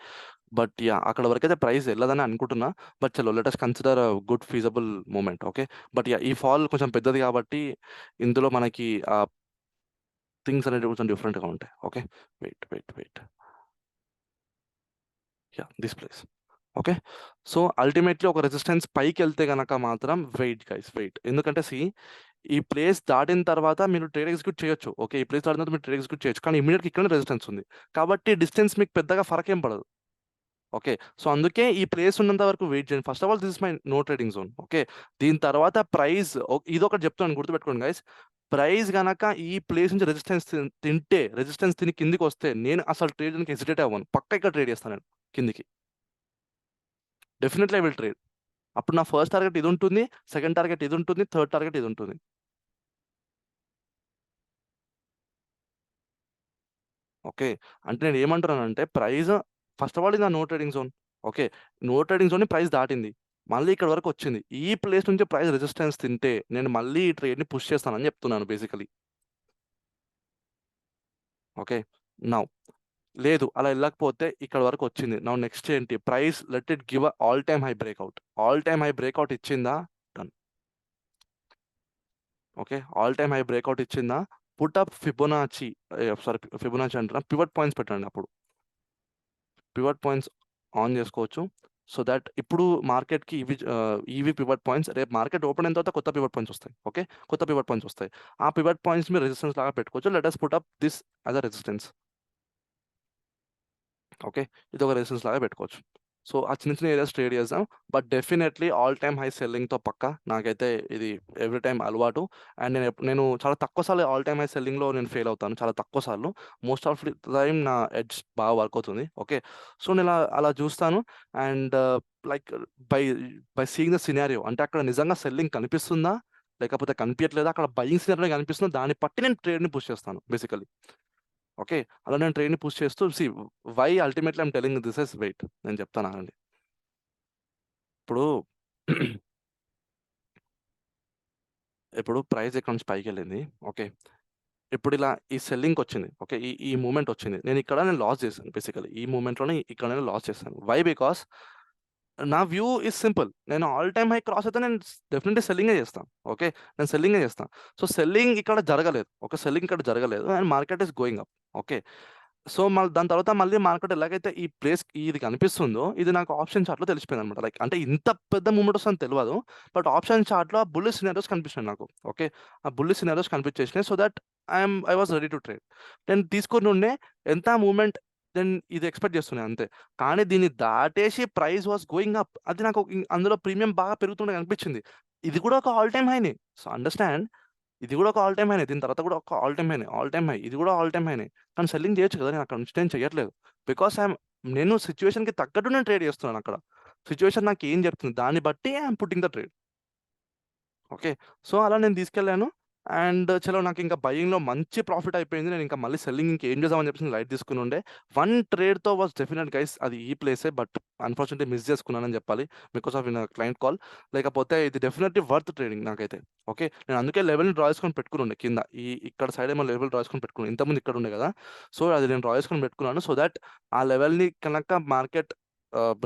బట్ యా అక్కడ వరకు అయితే ప్రైస్ వెళ్ళదని అనుకుంటున్నా. బట్ చలో let us consider good feasible moment. Okay, but yeah ఈ ఫాల్ కొంచెం పెద్దది కాబట్టి ఇందులో మనకి థింగ్స్ అనేవి కొంచెం డిఫరెంట్గా ఉంటాయి. Okay, wait yeah this place. Okay. So ultimately ఒక రెసిస్టెన్స్ పైకి వెళ్తే గనక మాత్రం వెయిట్ గైస్, వెయిట్. ఎందుకంటే ఈ ప్లేస్ దాటిన తర్వాత మీరు ట్రేడ్ ఎగ్జిక్యూట్ చేయొచ్చు. ఓకే, ఈ ప్లేస్ దాటిన తర్వాత మీరు ట్రేడ్ ఎగ్జిక్యూట్ చేయొచ్చు, కానీ ఇమీడియట్గా ఇక్కడ రెసిస్టెన్స్ ఉంది కాబట్టి డిస్టెన్స్ మీకు పెద్దగా ఫరక్ ఏం పడదు. ఓకే, సో అందుకే ఈ ప్లేస్ ఉన్నంత వరకు వెయిట్ చేయండి. First of all this is my no trading zone. Okay, దీని తర్వాత ప్రైస్ ఇది ఒకటి చెప్తాను, గుర్తుపెట్టుకోండి గైస్. ప్రైస్ గనక ఈ ప్లేస్ నుంచి రెసిస్టెన్స్ తిని కిందికి వస్తే నేను అసలు ట్రేడ్కి హెసిటేట్ అవ్వను, పక్క ఇక్కడ ట్రేడ్ చేస్తాను నేను కిందికి. Definitely I will trade. అప్పుడు నా ఫస్ట్ టార్గెట్ ఇది ఉంటుంది, సెకండ్ టార్గెట్ ఇది ఉంటుంది, థర్డ్ టార్గెట్ ఇది ఉంటుంది. ఓకే, అంటే నేను ఏమంటున్నానంటే ప్రైస్ ఫస్ట్ ఆఫ్ ఆల్ ఇది నా no trading zone. Okay, no trading zone price దాటింది, మళ్ళీ ఇక్కడ వరకు వచ్చింది. ఈ ప్లేస్ నుంచి ప్రైస్ రెసిస్టెన్స్ తింటే నేను మళ్ళీ ఈ ట్రేడ్ని పుష్ చేస్తానని చెప్తున్నాను బేసికలీ. ఓకే, నౌ లేదు అలా వెళ్ళకపోతే ఇక్కడ వరకు వచ్చింది. నా నెక్స్ట్ ఏంటి, price let it give all time high breakout. All time high breakout ఇచ్చిందా, done. Okay, all time high breakout ఇచ్చిందా, పుట్అప్ ఫిబొనాచి అంటున్నా, పివట్ పాయింట్స్ పెట్టండి. అప్పుడు పివట్ పాయింట్స్ ఆన్ చేసుకోవచ్చు. సో దట్ ఇప్పుడు మార్కెట్కి ఇవి పివట్ పాయింట్స్, రేపు మార్కెట్ ఓపెన్ అయిన తర్వాత కొత్త పివట్ పాయింట్స్ వస్తాయి. ఓకే, కొత్త పివట్ పాయింట్స్ వస్తాయి. ఆ పివట్ పాయింట్స్ మీరు రెసిస్టెన్స్ లాగా పెట్టుకోవచ్చు. Let us put up this as a resistance. Okay, ఇది ఒక రెసిస్టెన్స్ లాగా పెట్టుకోవచ్చు. సో ఆ చిన్న చిన్న ఏరియాస్ ట్రేడ్ చేద్దాం. But definitely all time high సెల్లింగ్తో పక్క నాకైతే ఇది ఎవ్రీ టైం అలవాటు. అండ్ నేను చాలా తక్కువ సార్లు ఆల్ టైమ్ హై సెల్లింగ్లో నేను ఫెయిల్ అవుతాను, చాలా తక్కువ సార్లు. మోస్ట్ ఆఫ్ ది టైం నా ఎడ్జ్ బాగా వర్క్ అవుతుంది. ఓకే, సో నేను అలా చూస్తాను. And like by by seeing the scenario, అంటే అక్కడ నిజంగా సెల్లింగ్ కనిపిస్తుందా లేకపోతే కనిపించట్లేదా, అక్కడ బయింగ్ సినారియో కనిపిస్తుందా, దాన్ని బట్టి నేను ట్రేడ్ని పుష్ చేస్తాను బేసికలీ. ఓకే, అలా నేను ట్రేడ్ని పుష్ చేస్తూ why ultimately I'm telling this is wait, నేను చెప్తాను అండి. ఇప్పుడు ప్రైస్ ఇక్కడ నుంచి పైకి వెళ్ళింది. ఓకే, ఇప్పుడు ఇలా ఈ సెల్లింగ్కి వచ్చింది. ఓకే, ఈ మూమెంట్ వచ్చింది, నేను లాస్ చేశాను బేసికలీ. ఈ మూమెంట్లోనే ఇక్కడ నేను లాస్ చేశాను. వై? బికాస్ నా వ్యూ ఇస్ సింపుల్. నేను ఆల్ టైమ్ హై క్రాస్ అయితే నేను డెఫినెట్లీ సెల్లింగే చేస్తాను. ఓకే, నేను సెల్లింగే చేస్తాను. సో సెల్లింగ్ ఇక్కడ జరగలేదు. ఓకే, సెల్లింగ్ ఇక్కడ జరగలేదు and market is going up. Okay, so దాని తర్వాత మళ్ళీ మార్కెట్ ఎలాగైతే ఈ ప్లేస్ ఇది కనిపిస్తుందో, ఇది నాకు ఆప్షన్ చార్ట్లో తెలిసిపోయింది అనమాట. లైక్ అంటే ఇంత పెద్ద మూమెంట్ వస్తుందని తెలియదు, బట్ ఆప్షన్ చార్ట్లో ఆ బుల్లిష్ సినారియోస్ కనిపిస్తున్నాయి నాకు. ఓకే, ఆ బుల్లిష్ సినారియోస్ కనిపించేసినాయి. So that I was ready to trade. నేను తీసుకొని ఉండే ఎంత మూమెంట్ నేను ఇది ఎక్స్పెక్ట్ చేస్తున్నాను అంతే. కానీ దీన్ని దాటేసి ప్రైస్ వాస్ గోయింగ్ అప్, అది నాకు అందులో ప్రీమియం బాగా పెరుగుతుండే అనిపించింది. ఇది కూడా ఒక ఆల్ టైమ్ హైనే. సో అండర్స్టాండ్, ఇది కూడా ఒక ఆల్ టైమ్ హైనే, దీని తర్వాత కూడా ఒక ఆల్ టైమ్ హై, ఇది కూడా ఆల్ టైమ్ హైనే. కానీ సెల్లింగ్ చేయొచ్చు కదా, నేను అక్కడ నుంచి నేను చేయట్లేదు. బికాస్ నేను సిచ్యువేషన్కి తగ్గట్టు నేను ట్రేడ్ చేస్తున్నాను. అక్కడ సిచ్యువేషన్ నాకు ఏం చెప్తుంది దాన్ని బట్టి I'm putting the trade. Okay, so అలా నేను తీసుకెళ్ళాను. అండ్ చలో నాకు ఇంకా బయింగ్లో మంచి ప్రాఫిట్ అయిపోయింది. నేను ఇంకా మళ్ళీ సెల్లింగ్ ఇంకా ఏం చేద్దామని చెప్పేసి లైట్ తీసుకుని ఉండే. 1 ట్రేడ్తో వాజ్ డెఫినెట్ గైస్, అది ఈ ప్లేసే. బట్ అన్ఫార్చునేట్లీ మిస్ చేసుకున్నానని చెప్పాలి because of in client call. లేకపోతే ఇది డెఫినెట్లీ వర్త్ ట్రేడింగ్ నాకైతే. ఓకే, నేను అందుకే లెవెల్ని డ్రా చేసుకొని పెట్టుకుని ఉండే కింద. ఇక్కడ సైడ్ ఏమో లెవెల్ డ్రా చేసుకొని పెట్టుకున్నాను, ఇంతకుముందు ఇక్కడ ఉండే కదా. సో అది నేను డ్రా చేసుకొని పెట్టుకున్నాను. సో దట్ ఆ లెవెల్ని కనుక మార్కెట్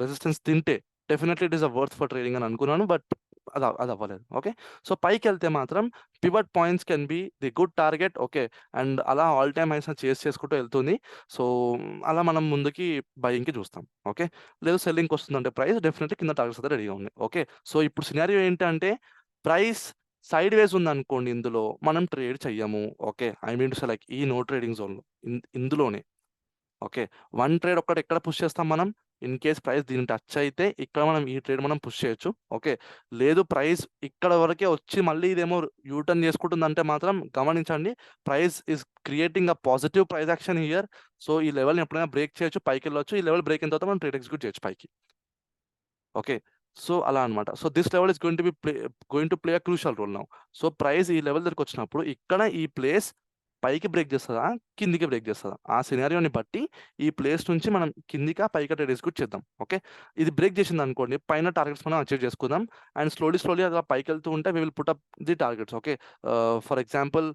రెసిస్టెన్స్ తింటే definitely it is a worth for trading అని అనుకున్నాను. బట్ అది అవ్వలేదు. ఓకే, సో పైకి వెళ్తే మాత్రం pivot points can be the good target. Okay, and అలా ఆల్ టైమ్ హైస్ చేసుకుంటూ వెళ్తుంది. సో అలా మనం ముందుకి బయింగ్కి చూస్తాం. ఓకే, లేదు సెల్లింగ్కి వస్తుందంటే ప్రైస్ డెఫినెట్లీ కింద టార్గెట్స్ అయితే రెడీగా ఉన్నాయి. ఓకే, సో ఇప్పుడు సినారియో ఏంటంటే ప్రైస్ సైడ్ వేస్ ఉంది అనుకోండి, ఇందులో మనం ట్రేడ్ చెయ్యము. Okay, I mean to say like ఈ నో ట్రేడింగ్ జోన్లో ఇందులోనే. ఓకే, 1 ట్రేడ్ ఒక్కటి ఎక్కడ పుష్ చేస్తాం మనం, ఇన్ కేస్ ప్రైస్ దీన్ని టచ్ అయితే ఇక్కడ మనం ఈ ట్రేడ్ మనం పుష్ చేయొచ్చు. ఓకే, లేదు ప్రైస్ ఇక్కడ వరకే వచ్చి మళ్ళీ ఇదేమో యూటర్న్ చేసుకుంటుందంటే మాత్రం గమనించండి, price is creating a positive price action here. So ఈ లెవెల్ని ఎప్పుడైనా బ్రేక్ చేయొచ్చు, పైకి వెళ్ళొచ్చు. ఈ లెవెల్ బ్రేక్ అయిన తర్వాత మనం ట్రేడ్ ఎగ్జిక్యూట్ చేయొచ్చు పైకి. ఓకే, సో అలా అనమాట. So this level is going to play a crucial role now. So price ఈ లెవెల్ దగ్గరికి వచ్చినప్పుడు ఇక్కడ ఈ ప్లేస్ పైకి బ్రేక్ చేస్తుందా కిందికి బ్రేక్ చేస్తుందా, ఆ సినారియోని బట్టి ఈ ప్లేస్ నుంచి మనం కిందికా పైకి ట్రేడ్ ఎగ్జిక్యూట్ చేద్దాం. ఓకే, ఇది బ్రేక్ చేసింది అనుకోండి, పైన టార్గెట్స్ మనం అచీవ్ చేసుకుందాం. అండ్ స్లోలీ అలా పైకి వెళ్తూ ఉంటే we will put up the targets. Okay, for example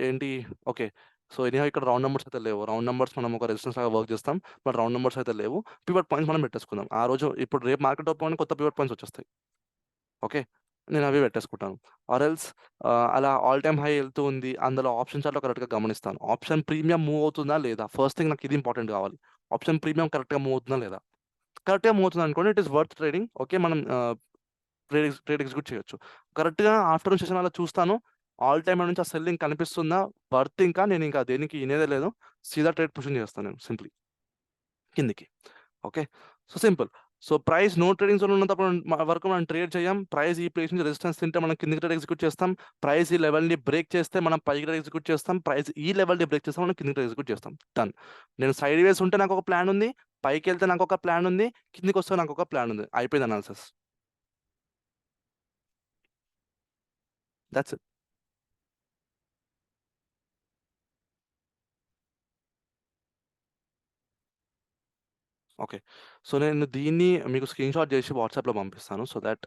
ఏంటి, ఓకే, సో ఎనీహౌ ఇక్కడ రౌండ్ నెంబర్స్ అయితే లేవు. రౌండ్ నెంబర్స్ మనం ఒక రెసిస్టెన్స్ లాగా వర్క్ చేస్తాం, బట్ రౌండ్ నెంబర్స్ అయితే లేవు. పివట్ పాయింట్స్ మనం పెట్టేసుకుందాం ఆ రోజు. ఇప్పుడు రేపు మార్కెట్ ఓపెన్ కొత్త పివట్ పాయింట్స్ వచ్చేస్తాయి. ఓకే, నేను అవి పెట్టేసుకుంటాను. ఆర్ ఎల్స్ అలా ఆల్ టైమ్ హై వెళ్తూ ఉంది, అందులో ఆప్షన్ చార్ట్లో కరెక్ట్గా గమనిస్తాను. ఆప్షన్ ప్రీమియం మూవ్ అవుతుందా లేదా, ఫస్ట్ థింగ్ నాకు ఇది ఇంపార్టెంట్ కావాలి. ఆప్షన్ ప్రీమియం కరెక్ట్గా మూవ్ అవుతుందా లేదా. కరెక్ట్గా మూవ్ అవుతుంది అనుకోండి, it is worth trading. Okay, మనం ట్రేడ్ ఎగ్జిక్యూట్ చేయొచ్చు. కరెక్ట్గా ఆఫ్టర్నూన్ సెషన్ అలా చూస్తాను, ఆల్ టైమ్ నుంచి ఆ సెల్లింగ్ కనిపిస్తుందా, వర్త్ ఇంకా నేను ఇంకా దేనికి ఇనేదే లేదు, సీదా ట్రేడ్ పుషింగ్ చేస్తాను నేను సింప్లీ కిందికి. Okay, so simple. So price no trading zone ఉన్నప్పుడు వరకు మనం ట్రేడ్ చేయం. ప్రైస్ ఈ ప్లేస్ నుంచి రెసిస్టెన్స్ తింటే మనం కిందికి ట్రేడ్ ఎగ్జిక్యూట్ చేస్తాం. ప్రైస్ ఈ లెవెల్ని బ్రేక్ చేస్తే మనం పైకి ట్రేడ్ ఎగ్జిక్యూట్ చేస్తాం. ప్రైస్ ఈ లెవెల్ని బ్రేక్ చేస్తే మనం కిందికి ట్రేడ్ ఎగ్జిక్యూట్ చేస్తాం. డన్. నేను సైడ్ వేస్ ఉంటే నాకు ఒక ప్లాన్ ఉంది, పైకి వెళ్తే నాకు ఒక ప్లాన్ ఉంది, కిందికి వస్తే నాకు ఒక ప్లాన్ ఉంది. అయిపోయింది analysis. That's it. Okay, so నేను దీన్ని మీకు స్క్రీన్ షాట్ చేసి వాట్సాప్లో పంపిస్తాను. సో దట్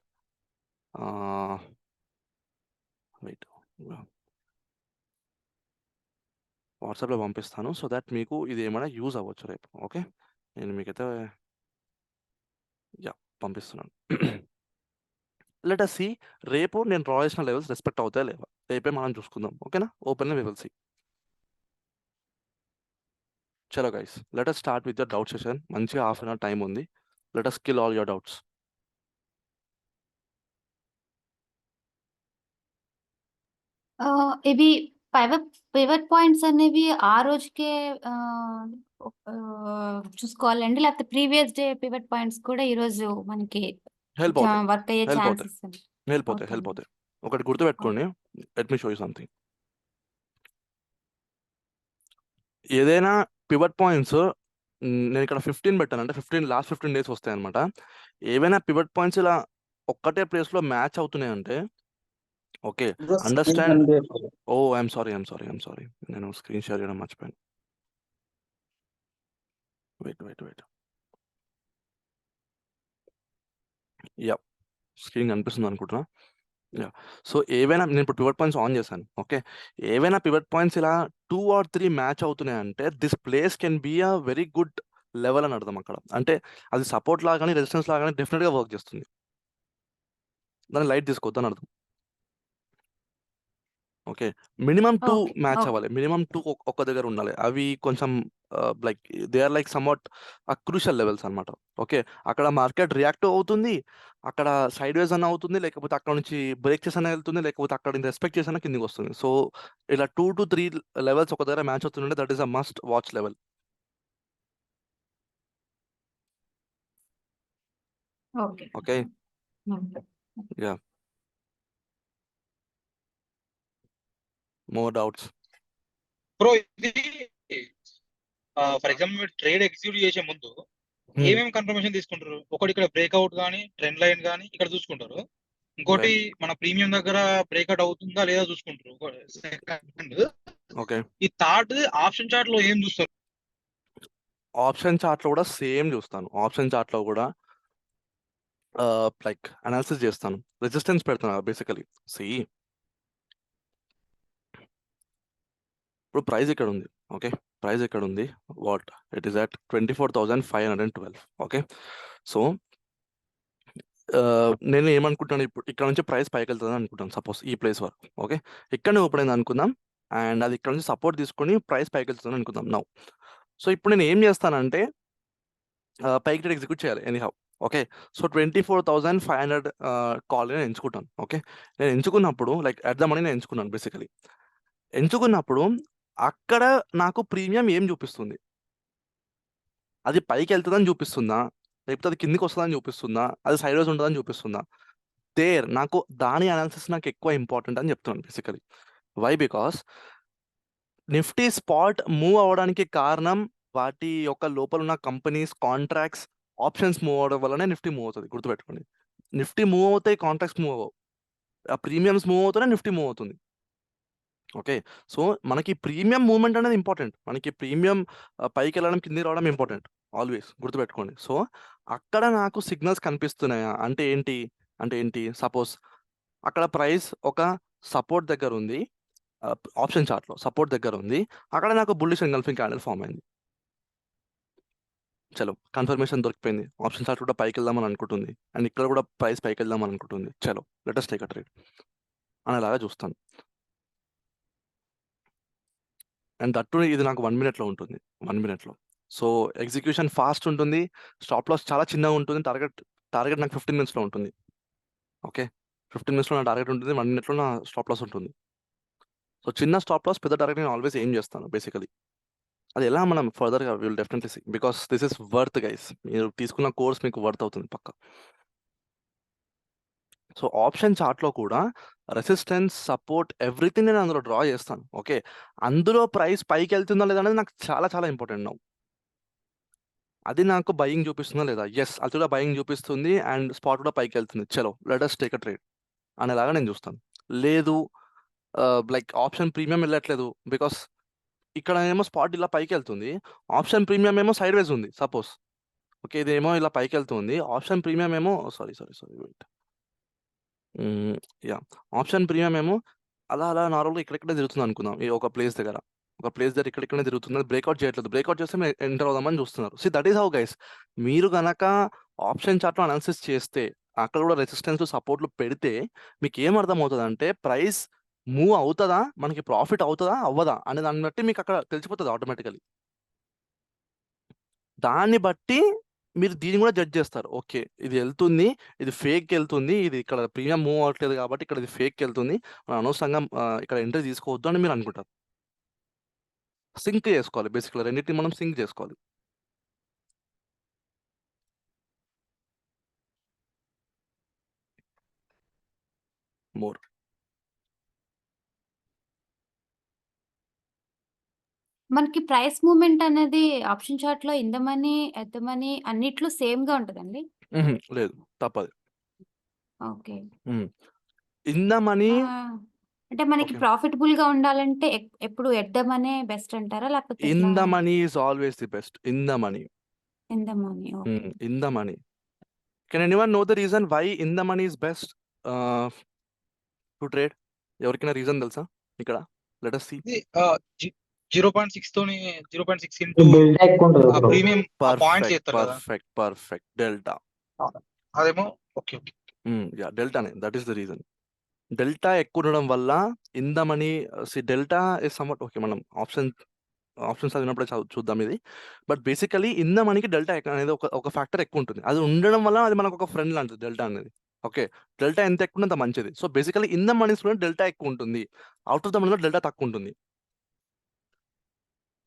వెయిట్, వాట్సాప్లో పంపిస్తాను. సో దట్ మీకు ఇది ఏమైనా యూజ్ అవ్వచ్చు రేపు. ఓకే, నేను మీకైతే పంపిస్తున్నాను. లెట్ అస్ సీ రేపు నేను డ్రా చేసిన లెవెల్స్ రెస్పెక్ట్ అవుతాయా లేవా, రేపే మనం చూసుకుందాం. ఓకేనా, ఓపెన్లో వి విల్ సీ. చలో guys, let us start with the doubt session. మంచిగా హాఫ్ అన్ అవర్ టైం ఉంది. Let us kill all your doubts. ఇవి పివట్ పాయింట్స్ అనేవి ఆ రోజుకే చూసుకోవాలండి, లేకపోతే ప్రీవియస్ డే పివట్ పాయింట్స్ కూడా ఈ రోజు మనకి హెల్ప్ అవుతాయి, వర్క్ అయ్యే హెల్ప్ అవుతాయి, ఛాన్సెస్? హెల్ప్ అవుతాయి. ఒకటి గుర్తుపెట్టుకోండి, let me show you something. ఏదైనా పివట్ పాయింట్స్ నేను ఇక్కడ 15 పెట్టాను అంటే 15 డేస్ వస్తాయి అనమాట. ఏవైనా పివట్ పాయింట్స్ ఇలా ఒక్కటే ప్లేస్లో మ్యాచ్ అవుతున్నాయి అంటే okay, understand. Oh I'm sorry, నేను స్క్రీన్ షేర్ చేయడం మర్చిపోయాను. వెయిట్. యా, స్క్రీన్ కనిపిస్తుంది అనుకుంటున్నా. యా, సో ఏవైనా నేను ఇప్పుడు పివట్ పాయింట్స్ ఆన్ చేశాను. ఓకే, ఏవైనా పివట్ పాయింట్స్ ఇలా 2 or 3 మ్యాచ్ అవుతున్నాయి అంటే this place can be a very good level అని అర్థం అక్కడ. అంటే అది సపోర్ట్ లాగానే రెసిస్టెన్స్ లాగానే డెఫినెట్గా వర్క్ చేస్తుంది. దాన్ని లైట్ తీసుకోవద్దని అర్థం. ఓకే, మినిమం 2 మ్యాచ్ అవ్వాలి, మినిమం 2 ఒక్క దగ్గర ఉండాలి. అవి కొంచెం like they are like somewhat crucial levels అనమాట. ఓకే, అక్కడ మార్కెట్ రియాక్ట్ అవుతుంది, అక్కడ సైడ్ వేస్ అన్న అవుతుంది, లేకపోతే అక్కడ నుంచి బ్రేక్ చేసి అన్న వెళ్తుంది, లేకపోతే అక్కడ నుంచి రెస్పెక్ట్ చేసి అన్న కిందికి వస్తుంది. సో ఇలా 2 to 3 లెవెల్స్ ఒక దగ్గర మ్యాచ్ అవుతుంటే that is a must watch level. Okay, yeah, more doubts? Bro ఇది ఫర్ ఎగ్జాంపుల్ ట్రేడ్ ఎగ్జిక్యూట్ చేసే ముందు ఏమేమి కన్ఫర్మేషన్ తీసుకుంటారు? ఒకటి ఇక్కడ బ్రేక్అవుట్ కానీ ట్రెండ్ లైన్ కానీ ఇక్కడ చూసుకుంటారు. ఇంకోటి మన ప్రీమియం దగ్గర బ్రేక్అవుట్ అవుతుందా లేదా చూసుకుంటారు. సెకండ్, ఓకే, ఈ థర్డ్ ఆప్షన్ చార్ట్ లో ఏం చూస్తారు? ఆప్షన్ చార్ట్ లో కూడా సేమ్ చూస్తాను. ఆప్షన్ చార్ట్ లో కూడా లైక్ అనాలిసిస్ చేస్తాను, రెసిస్టెన్స్ పెడతాను బేసికలీ. సి ఇప్పుడు ప్రైస్ ఇక్కడ ఉంది. ఓకే, ప్రైస్ ఇక్కడ ఉంది. What it is at 24,512. Okay, so నేను ఏమనుకుంటాను, ఇప్పుడు ఇక్కడ నుంచి ప్రైస్ పైకి వెళ్తుంది అనుకుంటాను. సపోజ్ ఈ ప్లేస్ వరకు. ఓకే, ఇక్కడనే ఓపెన్ అయింది అనుకుందాం, అండ్ అది ఇక్కడ నుంచి సపోర్ట్ తీసుకొని ప్రైస్ పైకి వెళ్తుంది అనుకుందాం నౌ. సో ఇప్పుడు నేను ఏం చేస్తానంటే పైకి ట్రేడ్ ఎగ్జిక్యూట్ చేయాలి ఎనీహౌ. ఓకే, సో 24,500 కాల్ నేను ఎంచుకుంటాను. ఓకే, నేను ఎంచుకున్నప్పుడు లైక్ అట్ ద మనీ నేను ఎంచుకున్నాను బేసికలీ. ఎంచుకున్నప్పుడు అక్కడ నాకు ప్రీమియం ఏం చూపిస్తుంది? అది పైకి వెళ్తుందని చూపిస్తుందా, లేకపోతే అది కిందికి వస్తుందని చూపిస్తుందా, అది సైడ్ వైజ్ ఉంటుందని చూపిస్తుందా? నాకు దాని అనాలిసిస్ నాకు ఎక్కువ ఇంపార్టెంట్ అని చెప్తున్నాను basically. Why? Because Nifty spot move అవ్వడానికి కారణం వాటి యొక్క లోపల ఉన్న కంపెనీస్ కాంట్రాక్ట్స్ ఆప్షన్స్ మూవ్ అవడం వల్లనే నిఫ్టీ మూవ్ అవుతుంది. గుర్తుపెట్టుకోండి, నిఫ్టీ మూవ్ అవుతాయి, కాంట్రాక్ట్స్ మూవ్ అవ్వవు. ఆ ప్రీమియమ్స్ మూవ్ అవుతూనే నిఫ్టీ మూవ్ అవుతుంది. ఓకే, సో మనకి ప్రీమియం మూవ్మెంట్ అనేది ఇంపార్టెంట్. మనకి ప్రీమియం పైకి వెళ్ళడం కిందికి రావడం ఇంపార్టెంట్ ఆల్వేస్, గుర్తుపెట్టుకోండి. సో అక్కడ నాకు సిగ్నల్స్ కనిపిస్తున్నాయా అంటే ఏంటి? సపోజ్ అక్కడ ప్రైస్ ఒక సపోర్ట్ దగ్గర ఉంది, ఆప్షన్ చార్ట్లో సపోర్ట్ దగ్గర ఉంది, అక్కడ నాకు బుల్లిష్ ఎంగల్ఫింగ్ క్యాండిల్ ఫామ్ అయింది. చలో, కన్ఫర్మేషన్ దొరికిపోయింది. ఆప్షన్ చార్ట్ కూడా పైకి వెళ్దామని అనుకుంటుంది, అండ్ ఇక్కడ కూడా ప్రైస్ పైకి వెళ్దామని అనుకుంటుంది. చలో let us take a trade అనేలాగా చూస్తాను. అండ్ దట్టు ఇది నాకు 1 minute ఉంటుంది. 1 minute సో ఎగ్జిక్యూషన్ ఫాస్ట్ ఉంటుంది, స్టాప్ లాస్ చాలా చిన్నగా ఉంటుంది, టార్గెట్ నాకు 15 minutesలో ఉంటుంది. ఓకే, 15 minutesలో నా టార్గెట్ ఉంటుంది, 1 minute నా స్టాప్ లాస్ ఉంటుంది. సో చిన్న స్టాప్ లాస్ పెద్ద టార్గెట్ నేను ఆల్వేస్ ఏం చేస్తాను బేసికలీ. అది ఎలా మనం ఫర్దర్గా will definitely see, because this is worth guys. మీరు తీసుకున్న కోర్స్ మీకు వర్త్ అవుతుంది పక్క. సో ఆప్షన్ చార్ట్లో కూడా రెసిస్టెన్స్, సపోర్ట్, ఎవ్రీథింగ్ నేను అందులో డ్రా చేస్తాను. ఓకే, అందులో ప్రైస్ పైకి వెళ్తుందా లేదా అనేది నాకు చాలా చాలా ఇంపార్టెంట్ నౌ. అది నాకు బయింగ్ చూపిస్తుందా లేదా? ఎస్, అది కూడా బయింగ్ చూపిస్తుంది అండ్ స్పాట్ కూడా పైకి వెళ్తుంది, చలో let us take a trade అనేలాగా నేను చూస్తాను. లేదు లైక్ ఆప్షన్ ప్రీమియం వెళ్ళట్లేదు, బికాస్ ఇక్కడ ఏమో స్పాట్ ఇలా పైకి వెళ్తుంది, ఆప్షన్ ప్రీమియం ఏమో సైడ్ వేస్ ఉంది సపోజ్. ఓకే, ఇదేమో ఇలా పైకి వెళ్తుంది, ఆప్షన్ ప్రీమియం ఏమో sorry wait, yeah, option premium ఏమో అలా అలా నార్మల్గా ఇక్కడెక్కడ తిరుగుతుంది అనుకుందాం. ఈ ఒక ప్లేస్ దగ్గర ఇక్కడెక్కడే తిరుగుతుంది, బ్రేక్అవుట్ చేయట్లేదు. బ్రేక్అవుట్ చేస్తే మీరు ఎంటర్ అవుదామని చూస్తున్నారు. See that is how guys. మీరు గనక ఆప్షన్ చార్ట్లో అనాలిసిస్ చేస్తే, అక్కడ కూడా రెసిస్టెన్స్ సపోర్ట్లు పెడితే మీకు ఏం అర్థమవుతుంది అంటే ప్రైస్ మూవ్ అవుతుందా, మనకి ప్రాఫిట్ అవుతుందా అవ్వదా అనే దాన్ని బట్టి మీకు అక్కడ తెలిసిపోతుంది ఆటోమేటికలీ. దాన్ని బట్టి మీరు దీన్ని కూడా జడ్జ్ చేస్తారు. ఓకే, ఇది వెళ్తుంది, ఇది ఫేక్ వెళ్తుంది, ఇది ఇక్కడ ప్రీమియం మూవ్ అవ్వట్లేదు కాబట్టి ఇక్కడ ఇది ఫేక్ వెళ్తుంది, మనం అనవసరంగా ఇక్కడ ఎంట్రీ తీసుకోవద్దు అని మీరు అనుకుంటారు. సింక్ చేసుకోవాలి బేసిక్గా, రెండింటిని మనం సింక్ చేసుకోవాలి. మోర్ మనకి ప్రైస్ మూవ్మెంట్ అనేది ఆప్షన్ చార్ట్ లో in the money, at the money అన్నిట్లో సేమ్ గా ఉంటుందండి. లేదు, తప్పదు. ఓకే, ఇన్ ద మనీ అంటే మనకి Okay. ప్రాఫిటబుల్ గా ఉండాలంటే ఎప్పుడు ఎట్ ద మనీ బెస్ట్ అంటారా, లేకపోతే in the money is always the best. In the money, in the money? Okay, in the money. Can anyone know the reason why in the money is best to trade? ఎవరికైనా reason తెలుసా ఇక్కడ? Let us see. 0.6 తోని 0.6 into delta ఎక్కువ ఉంటుంది ఆ bro. Premium points చేస్తారు కదా, perfect delta. అదేమో ఓకే ఓకే. యా, డెల్టానే, that is the reason. Delta ఎక్కువ ఉండడం వల్ల in the money, delta is somewhat okay. మనం ఆప్షన్స్ చదివినప్పుడే చూద్దాం ఇది. బట్ బేసికలీ ఇన్ ద మనీకి డెల్టా అనేది ఒక ఫ్యాక్టర్ ఎక్కువ ఉంటుంది. అది ఉండడం వల్ల అది మనకు ఒక ఫ్రెండ్ లాంటిది డెల్టా అనేది. ఓకే, డెల్టా ఎంత ఎక్కువ అంత మంచిది. సో బేసికలీ ఇన్ ద మనీస్లో డెల్టా ఎక్కువ ఉంటుంది, అవుట్ ఆఫ్ ద మనీలో డెల్టా తక్కువ ఉంటుంది.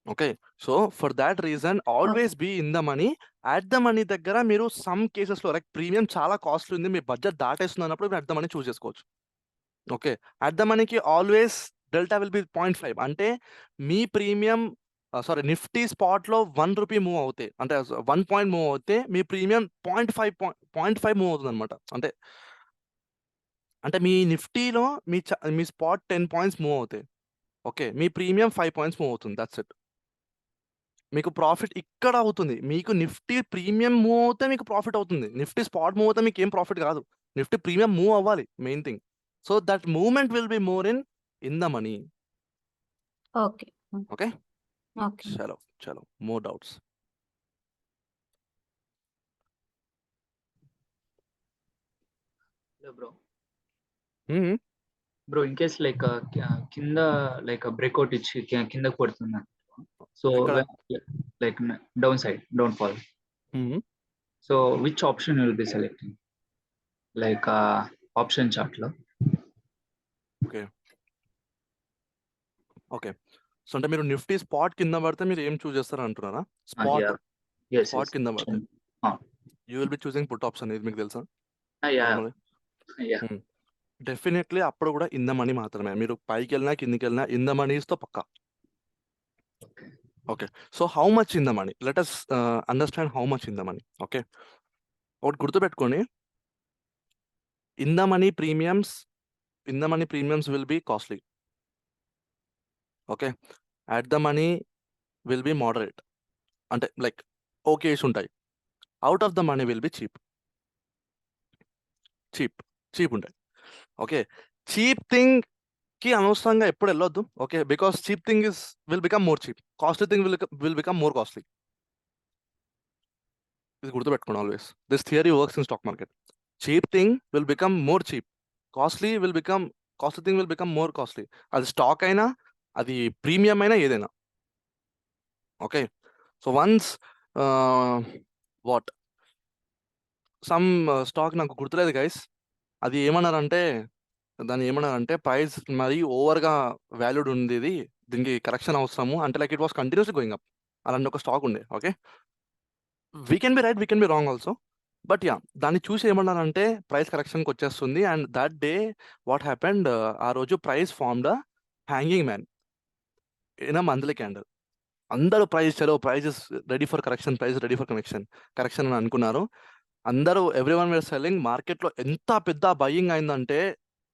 Okay, so for that reason always be in the money. At the money దగ్గర మీరు సమ్ కేసెస్లో లైక్ ప్రీమియం చాలా కాస్ట్లీ ఉంది, మీ బడ్జెట్ దాటేస్తుంది అన్నప్పుడు మీరు అట్ ద మనీ చూస్ చేసుకోవచ్చు. ఓకే, అట్ ద మనీకి ఆల్వేస్ డెల్టా విల్ బి 0.5. అంటే మీ ప్రీమియం నిఫ్టీ స్పాట్లో 1 రూపీ మూవ్ అవుతాయి, అంటే 1 పాయింట్ మూవ్ అవుతే మీ ప్రీమియం 0.5 మూవ్ అవుతుంది అనమాట. అంటే మీ నిఫ్టీలో మీ స్పాట్ 10 పాయింట్స్ మూవ్ అవుతాయి. ఓకే, మీ ప్రీమియం 5 పాయింట్స్ మూవ్ అవుతుంది, దట్స్ ఇట్. మీకు ప్రాఫిట్ ఇక్కడ అవుతుంది. మీకు నిఫ్టీ ప్రీమియం మూవ్ అవుతే మీకు ప్రాఫిట్ అవుతుంది, నిఫ్టీ స్పాట్ మూవ్ అవుతే మీకు ఏం ప్రాఫిట్ కాదు. నిఫ్టీ ప్రీమియం మూవ్ అవ్వాలి, main thing. So that movement will be more in the money. Okay, okay, okay. చలో more doubts. Bro bro in case like కింద లైక్ బ్రేక్అవుట్ ఇచ్చి కిందకు పడుతుంది, so like down fall, so which option will be selecting like option chart లో? Okay, so అంటే మీరు Nifty spot కింద పడితే మీరు ఏం చూస్ చేస్తారు అంటున్నారా? స్పాట్ కింద పడితే you will be choosing put option, ఇది మీకు తెలుసా? డెఫినెట్లీ అప్పుడు కూడా ఇన్ ద మనీ మాత్రమే. మీరు పైకి వెళ్ళినా కిందికి వెళ్ళినా ఇన్ ద మనీస్తో పక్కా. Okay, so how much in the money? Let us understand how much in the money. Okay, ఒకటి గుర్తుపెట్టుకోండి, in the money premiums will be costly. Okay, at the money will be moderate, అంటే like okays ఉంటాయి. Out of the money will be cheap ఉంటాయి. Okay, cheap thing కి అనవసరంగా ఎప్పుడు వెళ్ళొద్దు. Okay, because cheap thing will become more cheap, costly thing will become more costly. ఇది గుర్తుపెట్టుకోండి always. This theory works in stock market. Cheap thing will become more cheap, costly thing will become more costly. అది stock అయినా, అది premium అయినా, ఏదైనా. Okay, so once what some stock నాకు గుర్తులేదు guys, అది ఏమన్నారంటే దాన్ని ఏమన్నారంటే ప్రైస్ మరి ఓవర్గా వాల్యూడ్ ఉంది, ఇది దీనికి కరెక్షన్ అవసరము అంటే like it was continuously going up, అలాంటి ఒక స్టాక్ ఉండే. Okay, we can be right, we can be wrong also, but yeah దాన్ని చూసి ఏమన్నారంటే ప్రైస్ కరెక్షన్కి వచ్చేస్తుంది. And that day what happened, ఆ రోజు price formed hanging man in a monthly candle. అందరూ ప్రైస్ చలో price is ready for correction, price ready for correction అని అనుకున్నారు. అందరూ ఎవ్రీ వన్ వేర్ సెల్లింగ్. మార్కెట్లో ఎంత పెద్ద బయింగ్ అయిందంటే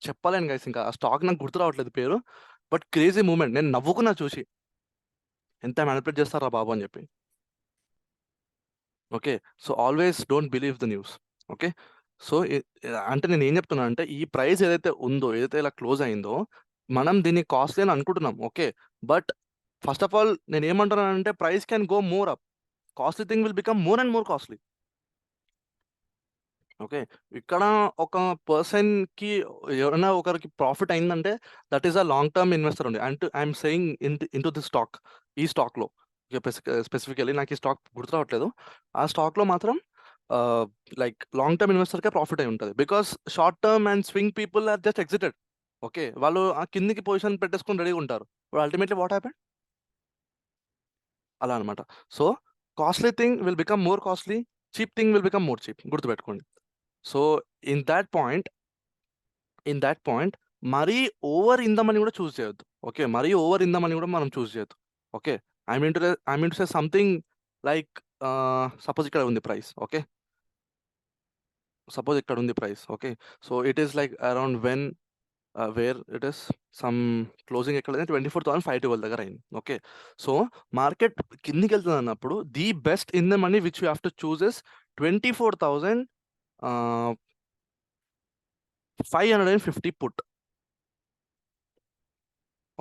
చెప్పలేను గైస్, ఇంకా ఆ స్టాక్ నాకు గుర్తు రావట్లేదు పేరు, బట్ క్రేజీ మూమెంట్. నేను నవ్వుకున్నా చూసి, ఎంత మ్యానిపులేట్ చేస్తారా బాబు అని చెప్పి. Okay, so always don't believe the news. Okay, so అంటే నేను ఏం చెప్తున్నా అంటే ఈ ప్రైస్ ఏదైతే ఉందో, ఏదైతే ఇలా క్లోజ్ అయిందో, మనం దీన్ని కాస్ట్లీ అని అనుకుంటున్నాం. Okay, but first of all నేను ఏమంటున్నానంటే price can go more up, costly thing will become more and more costly. Okay, ఇక్కడ ఒక పర్సన్కి ఎవరైనా ఒకరికి ప్రాఫిట్ అయిందంటే that is a long term investor ఉంది. And I'm saying in to the stock, ఈ స్టాక్లో స్పెసిఫికలీ నాకు ఈ స్టాక్ గుర్తు రావట్లేదు, ఆ స్టాక్లో మాత్రం లైక్ లాంగ్ టర్మ్ ఇన్వెస్టర్కే ప్రాఫిట్ అయి ఉంటుంది. Because short term and swing people are just excited. Okay, వాళ్ళు ఆ కిందికి పొజిషన్ పెట్టేసుకొని రెడీగా ఉంటారు. అల్టిమేట్లీ వాట్ హ్యాపెండ్ అలా అనమాట. So costly thing will become more costly, cheap thing will become more cheap, గుర్తుపెట్టుకోండి. సో ఇన్ దాట్ పాయింట్ మరీ ఓవర్ ఇందామని కూడా చూస్ చేయొద్దు. ఓకే, మరీ ఓవర్ ఇందామని కూడా మనం చూస్ చేయొద్దు. Okay, I mean to say something like suppose ఇక్కడ ఉంది ప్రైస్. ఓకే, సపోజ్ ఇక్కడ ఉంది price. Okay, so it is like around when where it is some closing ఎక్కడ 24,512 దగ్గర అయింది. ఓకే, సో మార్కెట్ కిందికి వెళ్తుంది అన్నప్పుడు the best in the money which you have to choose is 24,550 put.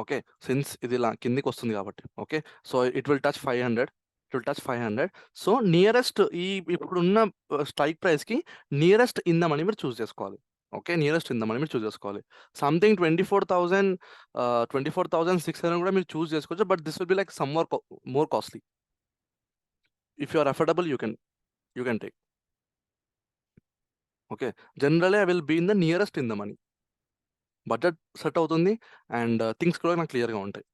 Okay, since ఇది ఇలా కిందికి వస్తుంది కాబట్టి. Okay, so it will touch 500. So nearest ఇప్పుడున్న స్ట్రైక్ ప్రైస్కి నియరెస్ట్ ఇన్ ద మనీ మీరు చూస్ చేసుకోవాలి. ఓకే, నియరెస్ట్ ఇన్ ద మనీ మీరు చూస్ చేసుకోవాలి. సంథింగ్ 24,600 కూడా మీరు చూస్ చేసుకోవచ్చు, but this will be like some more costly. If you are affordable you can take. Okay, generally I will be in the nearest in the money. Budget set అవుతుంది and things కూడా నాకు క్లియర్గా ఉంటాయి.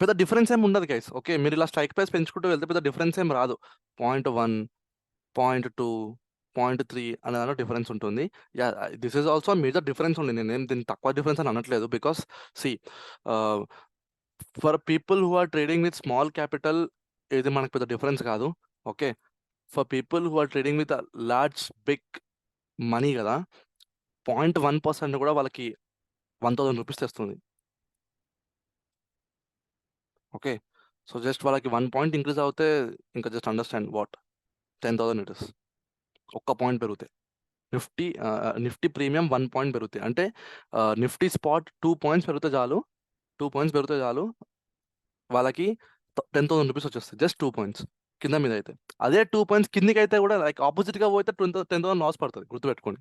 పెద్ద difference ఏమి ఉండదు guys. Okay, మీరు ఇలా స్ట్రైక్ ప్రైస్ పెంచుకుంటూ వెళ్తే పెద్ద డిఫరెన్స్ ఏం రాదు. 0.1, 0.2, 0.3 అనే దాంట్లో డిఫరెన్స్ ఉంటుంది. Yeah, this is also major difference ఉంది. నేను దీన్ని తక్కువ డిఫరెన్స్ అని అనట్లేదు. Because see for people who are trading with small capital ఇది మనకు పెద్ద డిఫరెన్స్ కాదు. Okay, for people who are trading with large big money కదా, 0.1% కూడా వాళ్ళకి 1,000 రూపీస్ తెస్తుంది. ఓకే, సో జస్ట్ వాళ్ళకి 1 పాయింట్ ఇంక్రీజ్ అవుతే ఇంకా just understand what 10,000 it is. ఒక్క పాయింట్ పెరుగుతాయి. నిఫ్టీ ప్రీమియం 1 పాయింట్ పెరుగుతాయి అంటే నిఫ్టీ స్పాట్ 2 పాయింట్స్ పెరిగితే చాలు వాళ్ళకి 10,000 రూపీస్ వచ్చేస్తాయి. జస్ట్ 2 పాయింట్స్ కింద మీద అయితే. అదే 2 పాయింట్స్ కిందికి అయితే కూడా లైక్ ఆపోజిట్గా పోతే 10,000 లాస్ పడుతుంది, గుర్తుపెట్టుకోండి.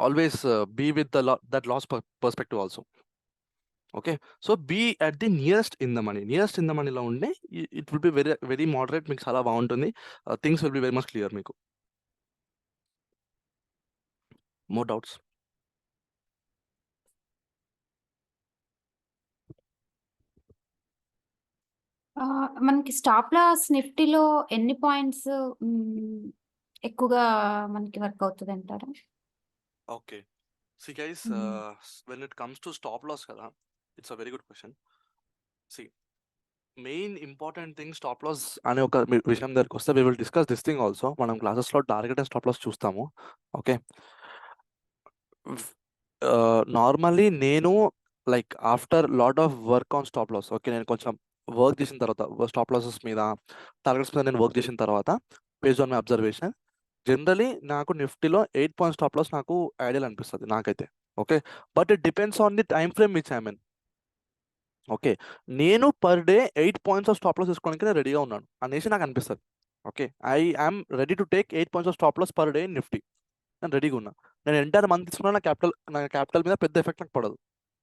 Always be with that loss perspective also. Okay, so be at the nearest in the మనీలో ఉండే it will be very moderate, మీకు చాలా బాగుంటుంది. Things will be very much clear మీకు. More doubts? మనకి స్టాప్ లాస్ నిఫ్టీలో ఎన్ని పాయింట్స్ ఎక్కువగా మనకి వర్క్ అవుతుంది అంటారా? Okay, see guys, when it comes to stop loss కదా, it's a very good question. See main important thing stop loss అనే ఒక విషయం దగ్గరికి వస్తే we will discuss this thing also. మనం క్లాసెస్లో టార్గెట్ అండ్ స్టాప్ లాస్ చూస్తాము. ఓకే, నార్మల్లీ నేను like after lot of work on stop loss, okay, నేను కొంచెం వర్క్ చేసిన తర్వాత స్టాప్ లాసెస్ మీద టార్గెట్స్ మీద నేను వర్క్ చేసిన తర్వాత based on my observation generally నాకు నిఫ్టీలో 8 పాయింట్ స్టాప్ లాస్ నాకు ఐడియల్ అనిపిస్తుంది నాకైతే. Okay, but it depends on the time frame which I mean. Okay, నేను per day 8 points of stop loss తీసుకోవడానికి నేను రెడీగా ఉన్నాను అనేసి నాకు అనిపిస్తుంది. Okay, I am ready to take 8 points of stop loss per day in Nifty. నేను రెడీగా ఉన్నా. నేను ఎంటైర్ మంత్ తీసుకున్నా నా క్యాపిటల్ మీద పెద్ద ఎఫెక్ట్ నాకు పడదు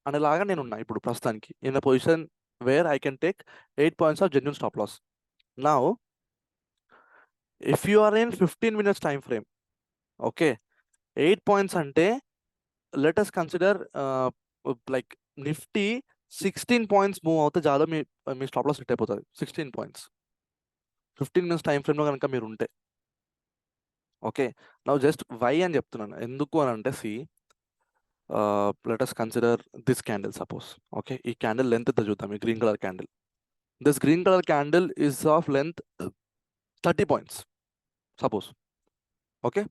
అనేలాగా నేను ఉన్నా ఇప్పుడు ప్రస్తుతానికి in a position where I can take 8 points of genuine stop loss. Now, if you are in 15 minutes time frame, okay, 8 points ante, let us consider like Nifty 16 points move అవుతే చాలు మీ stop loss hit అయిపోతుంది. 16 points 15 minutes time ఫ్రేమ్లో కనుక మీరు ఉంటే. Okay, now just why అని చెప్తున్నాను, ఎందుకు అని అంటే see let us consider this candle suppose. Okay, ఈ క్యాండిల్ లెంత్ ఎంత చూద్దాం. ఈ green colour candle, this green colour candle is of length 30 points suppose. Okay,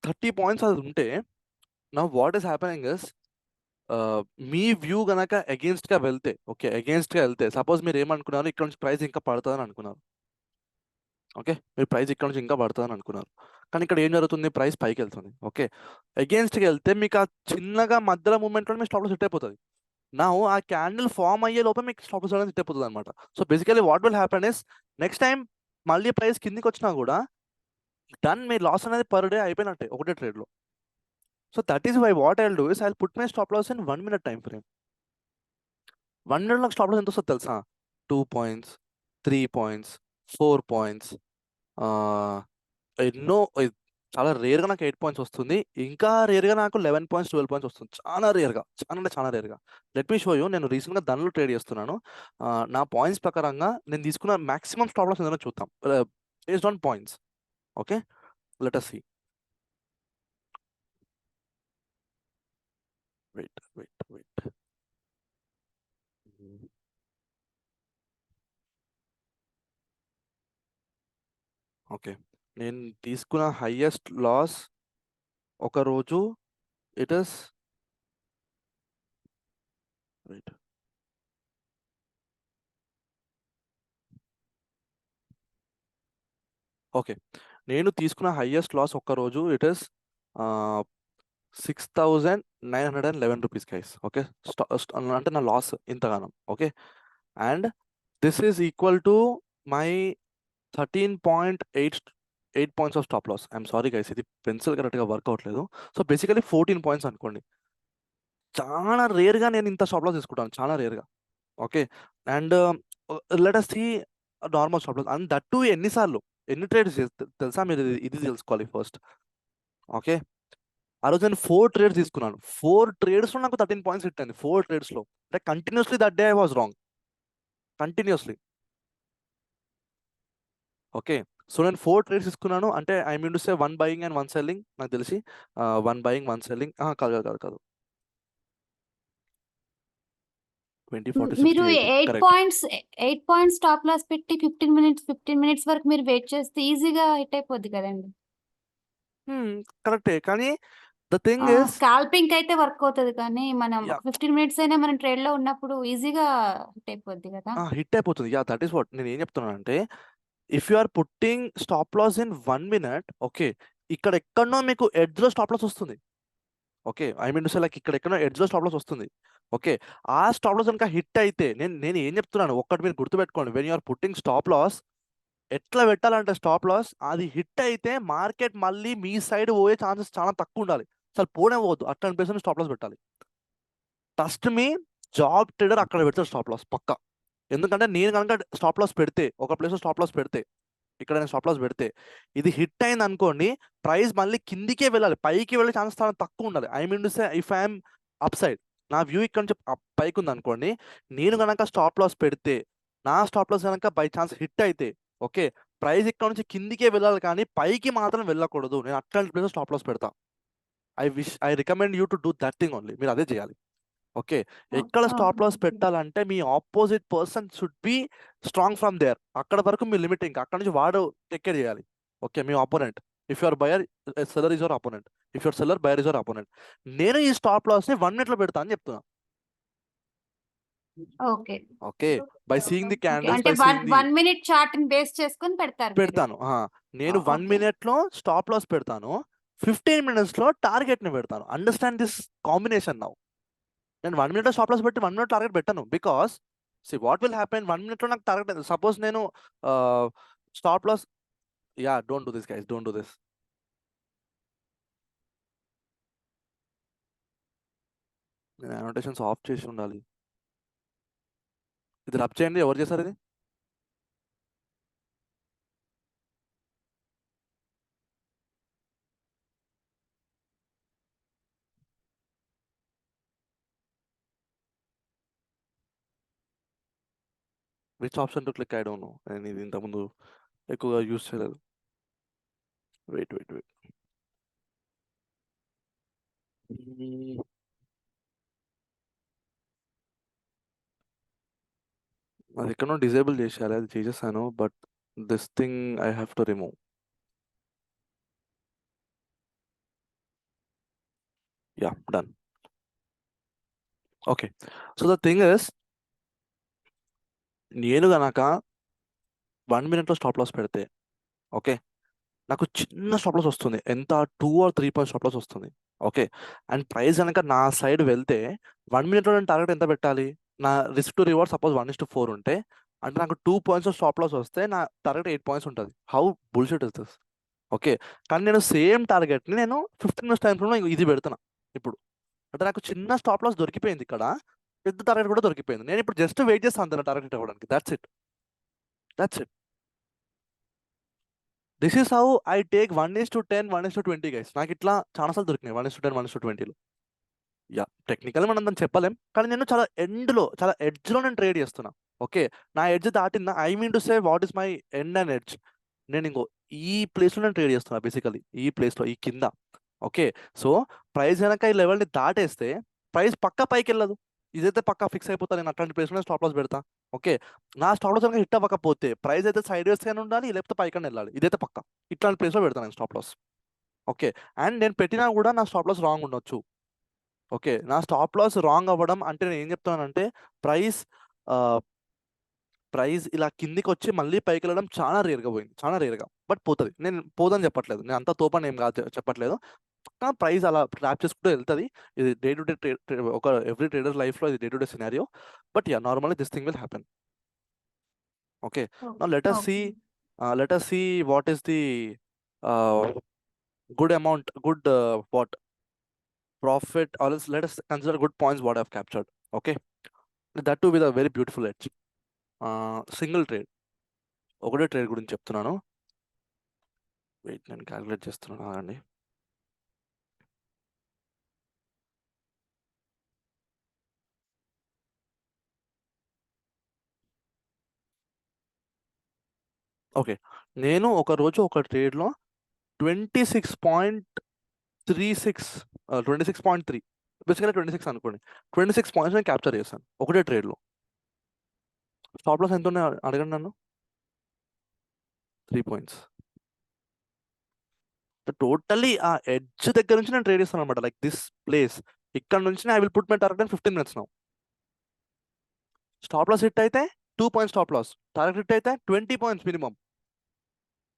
30 points అది ఉంటే now what is happening is me view గనక అగేన్స్ట్గా వెళ్తే, okay, అగేన్స్ట్గా వెళ్తే suppose మీరు ఏమనుకున్నారు, ఇక్కడ నుంచి ప్రైస్ ఇంకా పడుతుందని అనుకున్నారు. ఓకే, మీరు ప్రైస్ ఇక్కడ నుంచి ఇంకా పడుతుందని అనుకున్నారు, కానీ ఇక్కడ ఏం జరుగుతుంది, ప్రైస్ పైకి వెళ్తుంది. ఓకే, అగేన్స్ట్కి వెళ్తే మీకు ఆ చిన్నగా మధ్యలో మూమెంట్లో మీ స్టాప్ లాస్ హిట్ అయిపోతుంది. నా ఆ క్యాండిల్ ఫామ్ అయ్యే లోపల మీకు స్టాప్ లాస్ అనేది హిట్ అయిపోతుంది అనమాట. So basically what will happen is next time మళ్ళీ ప్రైస్ కిందికి వచ్చినా కూడా డన్, మీ లాస్ అనేది పర్ డే అయిపోయినట్టే ఒకటే ట్రేడ్లో. So that is why what I will do is I will put my stop loss in 1 minute time frame. 1 minute నాకు స్టాప్ లాస్ ఎంత వస్తుంది తెలుసా, 2 points, 3 points, 4 points, ఎన్నో చాలా రేర్గా నాకు 8 points వస్తుంది. ఇంకా రేర్గా నాకు 11 points, 12 points వస్తుంది. చాలా రేర్గా, చాలా అంటే చాలా రేర్గా. లెట్ మీ షో యూ, నేను రీసెంట్గా దానిలో ట్రేడ్ చేస్తున్నాను. నా పాయింట్స్ ప్రకారంగా నేను తీసుకున్న మాక్సిమం స్టాప్ లాస్ ఏదైనా చూద్దాం based on points. Okay, let us see. Wait. Okay, నేను తీసుకున్న హైయెస్ట్ లాస్ ఒక రోజు ఇట్ ఇస్ వెయిట్ ఓకే, నేను తీసుకున్న హైయెస్ట్ లాస్ ఒక్క రోజు it is 6,911 rupees guys. Okay, అంటే నా లాస్ ఇంతగానం. Okay, and this is equal to my 13.8 points of stop loss. I'm sorry guys, ఇది పెన్సిల్ కరెక్ట్గా వర్క్ అవ్వట్లేదు. సో బేసికలీ 14 points అనుకోండి. చాలా రేర్గా నేను ఇంత స్టాప్ లాస్ తీసుకుంటాను, చాలా రేర్గా. Okay, and let us see normal stop loss. And that too ఎన్ని ట్రేడ్స్ తెలుసా, మీరు ఇది తెలుసుకోవాలి ఫస్ట్. ఓకే, ఆ రోజు నేను 4 trades తీసుకున్నాను. 4 ట్రేడ్స్లో నాకు 13 points హిట్ అయింది. 4 ట్రేడ్స్లో, అంటే continuously that day I was wrong, continuously. Okay, so నేను 4 trades తీసుకున్నాను, అంటే I mean to say 1 buying and 1 selling. నాకు తెలిసి 1 buying 1 selling. కాదు 20, 40, మీరు 60, 80 8 correct. Points 8 points stop loss పెట్టి 15 minutes వరకు మీరు వెయిట్ చేస్తే ఈజీగా హిట్ అయిపోద్ది కదండి. కరెక్టే, కానీ ద థింగ్ ఇస్ స్కాల్పింగ్ అయితే వర్క్ అవుతుంది, కానీ మనం 15 minutes అయినా మనం ట్రేడ్ లో ఉన్నప్పుడు ఈజీగా హిట్ అయిపోద్ది కదా. హిట్ అయిపోతుంది. దట్ ఈస్ వాట్ నేను ఏం చెప్తున్నాను అంటే, if you are putting stop loss in 1 minute, okay, ఇక్కడ ఎక్కడనో మీకు ఎడ్జ్లో స్టాప్ లాస్ వస్తుంది. Okay, I mean to say like ఇక్కడ ఎక్కడో ఎడ్జ్లో స్టాప్ లాస్ వస్తుంది. ఓకే, ఆ స్టాప్ లాస్ కనుక హిట్ అయితే నేను ఏం చెప్తున్నాను, ఒక్కటి మీరు గుర్తుపెట్టుకోండి, when you are putting stop loss ఎట్లా పెట్టాలంటే స్టాప్ లాస్ అది హిట్ అయితే మార్కెట్ మళ్ళీ మీ సైడ్ పోయే ఛాన్సెస్ చాలా తక్కువ ఉండాలి. అసలు పోనే పోవద్దు, అట్లా అనిపిస్తుంది స్టాప్ లాస్ పెట్టాలి. ట్రస్ట్ మీ, జాబ్ ట్రేడర్ అక్కడ పెడతాడు స్టాప్ లాస్ పక్కా. ఎందుకంటే నేను కనుక స్టాప్ లాస్ పెడితే, ఒక ప్లేస్లో స్టాప్ లాస్ పెడితే, ఇక్కడ నేను స్టాప్ లాస్ పెడితే ఇది హిట్ అయింది అనుకోండి, ప్రైస్ మళ్ళీ కిందికే వెళ్ళాలి, పైకి వెళ్ళే ఛాన్సెస్ చాలా తక్కువ ఉండాలి. I mean to say if I'm up side, నా వ్యూ ఇక్కడ నుంచి పైకి ఉంది అనుకోండి, నేను కనుక స్టాప్ లాస్ పెడితే నా స్టాప్ లాస్ కనుక బై ఛాన్స్ హిట్ అయితే, ఓకే, ప్రైస్ ఇక్కడ నుంచి కిందికే వెళ్ళాలి కానీ పైకి మాత్రం వెళ్ళకూడదు. నేను అట్లాంటి ప్లేస్ స్టాప్ లాస్ పెడతా. I recommend you to do that thing only. మీరు అదే చేయాలి. ఓకే, ఎక్కడ స్టాప్ లాస్ పెట్టాలంటే మీ opposite person should be strong from there. అక్కడ వరకు మీ లిమిట్, ఇంకా అక్కడ నుంచి వాడు టేక్ కేర్ చేయాలి. ఓకే, మీ opponent, if your buyer seller is your opponent, if your seller buyer is your opponent. నేను ఈ స్టాప్ లాస్ ని 1 minute లో పెడతా అని చెప్తున్నా. Okay, okay, by seeing the candles, అంటే బై సీయింగ్ 1 minute చార్ట్ ని బేస్ చేసుకొని పెడతాను. నేను 1 minute లో స్టాప్ లాస్ పెడతాను, 15 minutes లో టార్గెట్ ని పెడతాను. Understand this combination now. నేను 1 minute లో స్టాప్ లాస్ పెట్టి 1 minute టార్గెట్ పెట్టాను. Because see what will happen, 1 minute లో నాకు టార్గెట్, సపోజ్ నేను stop loss, don't do this guys, don't do this. నేను అనోటేషన్స్ ఆఫ్ చేసి ఉండాలి. ఇది రబ్ చేయండి, ఎవరు చేశారు ఇది? Which option to click I don't know. నేను ఇది ఇంతకుముందు ఎక్కువగా యూస్ చేయలేదు. వెయిట్. అది ఎక్కడో డిజేబుల్ చేసేయాలి, అది చేసేసాను. But this thing I have to remove. Yeah, done. Okay, so the thing is, నేను గనక 1 minute స్టాప్ లాస్ పెడితే, ఓకే, నాకు చిన్న స్టాప్ లాస్ వస్తుంది. ఎంత? 2 or 3 పాయింట్ స్టాప్ లాస్ వస్తుంది. ఓకే, అండ్ ప్రైస్ కనుక నా సైడ్ వెళ్తే 1 minute నేను టార్గెట్ ఎంత పెట్టాలి? నా రిస్క్ టు రివార్డ్ సపోజ్ 1:4 ఉంటే, అంటే నాకు 2 points స్టాప్ లాస్ వస్తే నా టార్గెట్ 8 points ఉంటుంది. How bullshit is this? Okay, కానీ నేను సేమ్ టార్గెట్ని నేను 15 minutes టైం ఫ్రేమ్లో ఇది పెడుతున్నా ఇప్పుడు. అంటే నాకు చిన్న స్టాప్ లాస్ దొరికిపోయింది ఇక్కడ, పెద్ద టార్గెట్ కూడా దొరికిపోయింది. నేను ఇప్పుడు జస్ట్ వెయిట్ చేస్తాను నా టార్గెట్ ఇవ్వడానికి. That's it. This is how I take 1:10, 1:20 guys. నాకు ఇట్లా చాలాసార్లు దొరికినాయి 1:10, 1:20లో. యా, టెక్నికల్ మనం దాన్ని చెప్పలేం, కానీ నేను చాలా ఎడ్జ్లో నేను ట్రేడ్ చేస్తున్నా. ఓకే, నా ఎడ్జ్ దాటిందా, I mean to say what is my end and edge. నేను ఇంకో ఈ ప్లేస్లో నేను ట్రేడ్ చేస్తున్నా బేసికలీ, ఈ ప్లేస్లో, ఈ కింద. ఓకే, సో ప్రైస్ కనుక ఈ లెవెల్ని దాటేస్తే ప్రైస్ పక్కా పైకి వెళ్ళదు. ఇదైతే పక్కా ఫిక్స్ అయిపోతా. నేను అట్లాంటి ప్లేస్లో స్టాప్ లాస్ పెడతా. ఓకే, నా స్టాప్ లాస్ కనుక హిట్ అవ్వకపోతే ప్రైస్ అయితే సైడ్ వేస్ గానే ఉండాలి, లేకపోతే పైకన్నా వెళ్ళాలి. ఇదైతే పక్కా. ఇట్లాంటి ప్లేస్లో పెడతాను నేను స్టాప్ లాస్. ఓకే, అండ్ నేను పెట్టినా కూడా నా స్టాప్ లాస్ రాంగ్ ఉండొచ్చు. ఓకే, నా స్టాప్ లాస్ రాంగ్ అవ్వడం అంటే నేను ఏం చెప్తానంటే, ప్రైస్ ఇలా కిందికి వచ్చి మళ్ళీ పైకి వెళ్ళడం చాలా రేర్గా పోయింది, చాలా రేర్గా. బట్ పోతుంది. నేను పోదని చెప్పట్లేదు, నేను అంతా తోపని ఏం కాదు చెప్పట్లేదు. ప్రైస్ అలా ట్రాప్ చేసుకుంటూ వెళ్తుంది. ఇది డే టు డే ఒక ఎవ్రీ ట్రేడర్ లైఫ్లో ఇది day to day scenario. But yeah, normally this thing will happen. Okay, now let us see what is the good amount, good what profit, or else let us consider good points what I have captured. Okay, that too with a very beautiful edge. Single trade, ఒకటే trade గురించి చెప్తున్నాను. Wait, నేను calculate చేస్తున్నాను అండి. Okay, నేను ఒక రోజు ఒక ట్రేడ్లో 26.3 బేసికలీ 26 అనుకోండి, 26 పాయింట్స్ నేను క్యాప్చర్ చేశాను ఒకటే ట్రేడ్లో. స్టాప్ లాస్ ఎంత ఉన్నాయి అడగండి నన్ను. 3 points. టోటల్లీ ఆ ఎడ్జ్ దగ్గర నుంచి నేను ట్రేడ్ చేస్తాను అనమాట. లైక్ దిస్ ప్లేస్, ఇక్కడ నుంచి I will put my target in 15 minutes now. Stop loss hit అయితే 2 points stop loss, target hit అయితే 20 points minimum.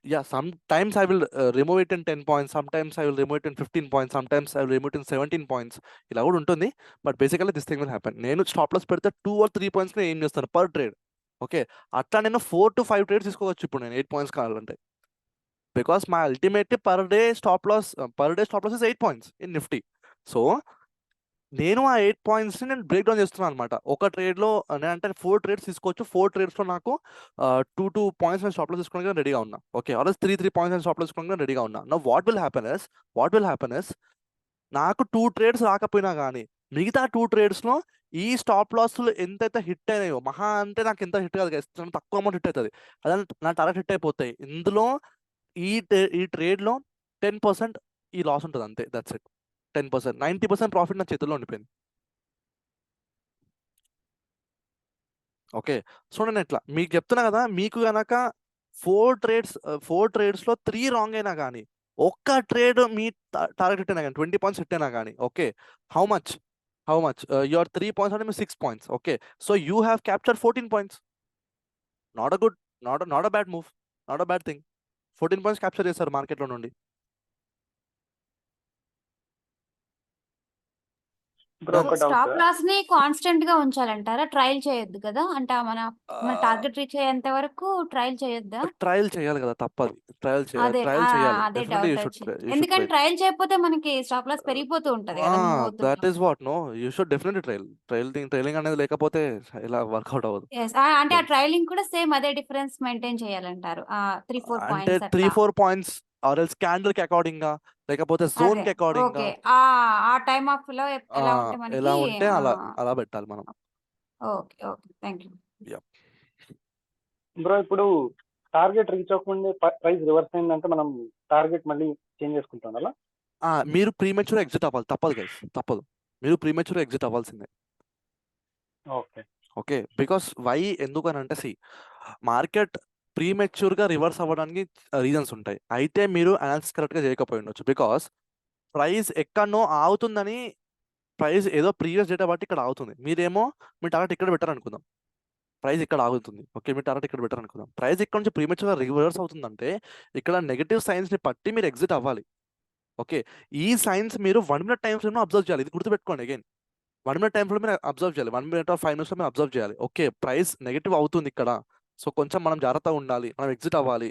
Yeah, sometimes I will remove it in 10 points, sometimes I will remove it in 15 points, sometimes I will remove it in 17 points. ఇలా కూడా ఉంటుంది. But basically this thing will happen. నేను stop loss పెడితే 2 or 3 points ఏం చేస్తాను per trade. Okay, అట్లా నేను 4 to 5 trades తీసుకోవచ్చు ఇప్పుడు నేను 8 points కావాలంటే. Because my ultimate per day stop loss is 8 points in Nifty. So నేను ఆ 8 points నేను బ్రేక్ డౌన్ చేస్తున్నాను అనమాట. ఒక ట్రేడ్లో అంటే 4 trades తీసుకోవచ్చు. 4 tradesలో నాకు 2 points నేను స్టాప్ లాస్ తీసుకోవడానికి రెడీగా ఉన్నా. ఓకే, ఆర్ 3 points నేను స్టాప్ లాస్ తీసుకోవడానికి రెడీగా ఉన్నా. నా వాట్ విల్ హ్యాపెన్ ఇస్ నాకు 2 trades రాకపోయినా కానీ మిగతా 2 tradesలో ఈ స్టాప్ లాస్లు ఎంతైతే హిట్ అయినాయో, మహా అంటే నాకు ఎంత హిట్ కాదు, తక్కువ అమౌంట్ హిట్ అవుతుంది, అదే నా టార్గెట్ హిట్ అయిపోతాయి. ఇందులో ఈ ట్రేడ్లో 10% ఈ లాస్ ఉంటుంది అంతే. That's it. 10%, 90% ప్రాఫిట్ నా చేతుల్లో ఉండిపోయింది. ఓకే, సో నేను ఎట్లా మీకు చెప్తున్నా కదా, మీకు కనుక 4 ట్రేడ్స్లో 3 రాంగ్ అయినా కానీ, ఒక్క ట్రేడ్ మీ టార్గెట్ హిట్ అయినా కానీ, 20 points హిట్ అయినా కానీ, okay, how much your 3 points అంటే మీ 6 points. Okay, so you have capture 14 points. Not a good, not a bad move, not a bad thing. 14 points capture చేస్తారు మార్కెట్లో నుండి. బ్రో ఒక doubt. Stop loss ని constant గా ఉంచాలంటారా? Trial చేయొద్దు కదా? అంటే మన టార్గెట్ రీచ్ అయ్యేంత వరకు ట్రయల్ చేయొద్దా? ట్రయల్ చేయాలి కదా, తప్పదు. ట్రయల్ అదే చేయాలి. అదే Definitely డౌట్ you should వచ్చింది. try. ఎందుకంటే ట్రయల్ చేయకపోతే మనకి స్టాప్ లాస్ పెరిగిపోతూ ఉంటది కదా, మూవ్ దట్ అవుతున్నప్పుడు. Is what. No, you should definitely trailing అనేది లేకపోతే ఇలా వర్కౌట్ అవ్వదు. Yes, అంటే ఆ ట్రయలింగ్ కూడా సేమ్ అదే డిఫరెన్స్ మెయింటైన్ చేయాలంటారు. 3-4 అంటే points 3-4 points or else candle కి అకార్డింగ్ గా, లేకపోతే జోన్ కి అకార్డింగ్ గా, ఓకే. ఆ టైమ్ ఆఫ్ లో ఎలా ఉంటే ఎలా మనకి ఉంటే అలా పెట్టాలి మనం. Okay thank you. Yeah. Bro ఇప్పుడు టార్గెట్ రీచ్ అవ్వకుండా ప్రైస్ రివర్స్ అయిందంటే మనం టార్గెట్ మళ్ళీ చేంజ్ చేసుకుంటాం అలా. మీరు ప్రీమెచ్యూర్ ఎగ్జిట్ అవ్వాలి, తప్పదు గైస్, తప్పదు. మీరు ప్రీమెచ్యూర్ ఎగ్జిట్ అవ్వాల్సిందే. ఓకే. ఓకే, బికాస్ వై ఎందుకనంటే మార్కెట్ ప్రీమెచ్యూర్గా రివర్స్ అవ్వడానికి రీజన్స్ ఉంటాయి. అయితే మీరు అనాలిసిస్ కరెక్ట్గా చేయకపోయి ఉండొచ్చు. బికాస్ ప్రైస్ ఎక్కడనో ఆగుతుందని, ప్రైస్ ఏదో ప్రీవియస్ డేటా బట్టి ఇక్కడ ఆగుతుంది, మీరేమో మీ టార్గెట్ ఇక్కడ బెటర్ అనుకుందాం, ప్రైస్ ఇక్కడ ఆగుతుంది. ఓకే, మీ టార్గెట్ ఇక్కడ బెటర్ అనుకుందాం, ప్రైస్ ఇక్కడ నుంచి ప్రీమెచ్యూర్గా రివర్స్ అవుతుందంటే ఇక్కడ నెగటివ్ సైన్స్ని పట్టి మీరు ఎగ్జిట్ అవ్వాలి. ఓకే, ఈ సైన్స్ మీరు 1 minute టైం ఫ్రేమ్లో అబ్జర్వ్ చేయాలి. ఇది గుర్తుపెట్టుకోండి. అగైన్ 1 minute టైం ఫ్రేమ్ మీరు అబ్జర్వ్ చేయాలి, 1 minute or 5 minutes మీరు అబ్జర్వ్ చేయాలి. ఓకే, ప్రైస్ నెగటివ్ అవుతుంది ఇక్కడ, సో కొంచెం మనం జాగ్రత్తగా ఉండాలి, మనం ఎగ్జిట్ అవ్వాలి,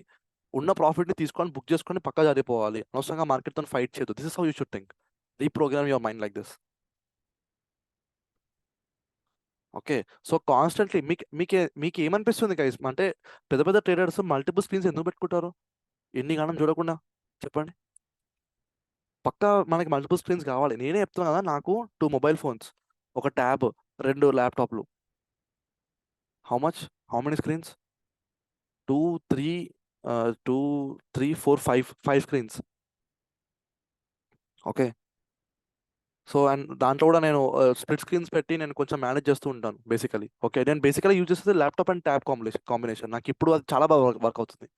ఉన్న ప్రాఫిట్ని తీసుకొని బుక్ చేసుకొని పక్కా జారిపోవాలి, అనవసరంగా మార్కెట్తో ఫైట్ చేయదు. This is how you should think, reprogram your mind like this. Okay, so constantly మీకు ఏమనిపిస్తుంది గైస్, అంటే పెద్ద పెద్ద ట్రేడర్స్ మల్టిపుల్ స్క్రీన్స్ ఎందుకు పెట్టుకుంటారు ఎన్ని గానం చూడకుండా? చెప్పండి. పక్కా మనకి మల్టిపుల్ స్క్రీన్స్ కావాలి. నేనే చెప్తున్నా కదా, నాకు 2 మొబైల్ ఫోన్స్, ఒక ట్యాబ్, 2 ల్యాప్టాప్లు. How much, how many screens? 2 3 2 3 4 5 screens. Okay, so and దాంట్లో కూడా నేను స్ప్లిట్ స్క్రీన్స్ పెట్టి నేను కొంచెం మేనేజ్ చేస్తూ ఉంటాను బేసికలీ. ఓకే, నేను బేసికలీ యూజ్ చేసేది ల్యాప్టాప్ అండ్ ట్యాబ్ కాంబినేషన్. నాకు ఇప్పుడు అది చాలా బాగా వర్క్ అవుతుంది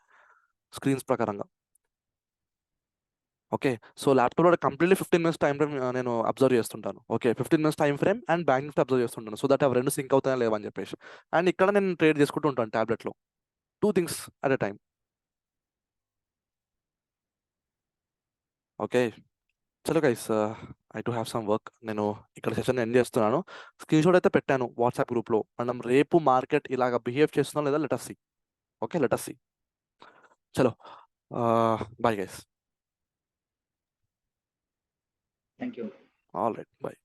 స్క్రీన్స్ ప్రకారంగా. ఓకే, సో ల్యాప్టాప్లో కంప్లీట్లీ 15 minutes టైం ఫ్రేమ్ నేను అబ్జర్వ్ చేస్తుంటాను. Okay, 15 minutes time frame and bank Nifty observe చేస్తుంటాను, సో దట్ అవి రెండు సింక్ అవుతాయా లేవని చెప్పేసి. అండ్ ఇక్కడ నేను ట్రేడ్ చేసుకుంటూ ఉంటాను ట్యాబ్లెట్లో, 2 things at a time. Okay, చలో guys, I to have some work. నేను ఇక్కడ సెషన్ ఎండ్ చేస్తున్నాను. స్క్రీన్ షాట్ అయితే పెట్టాను వాట్సాప్ గ్రూప్లో. మనం రేపు మార్కెట్ ఇలాగ బిహేవ్ చేస్తున్నాం లేదా లెట్ us see. ఓకే, లెట్ us see. చలో, bye guys. Thank you. All right, bye.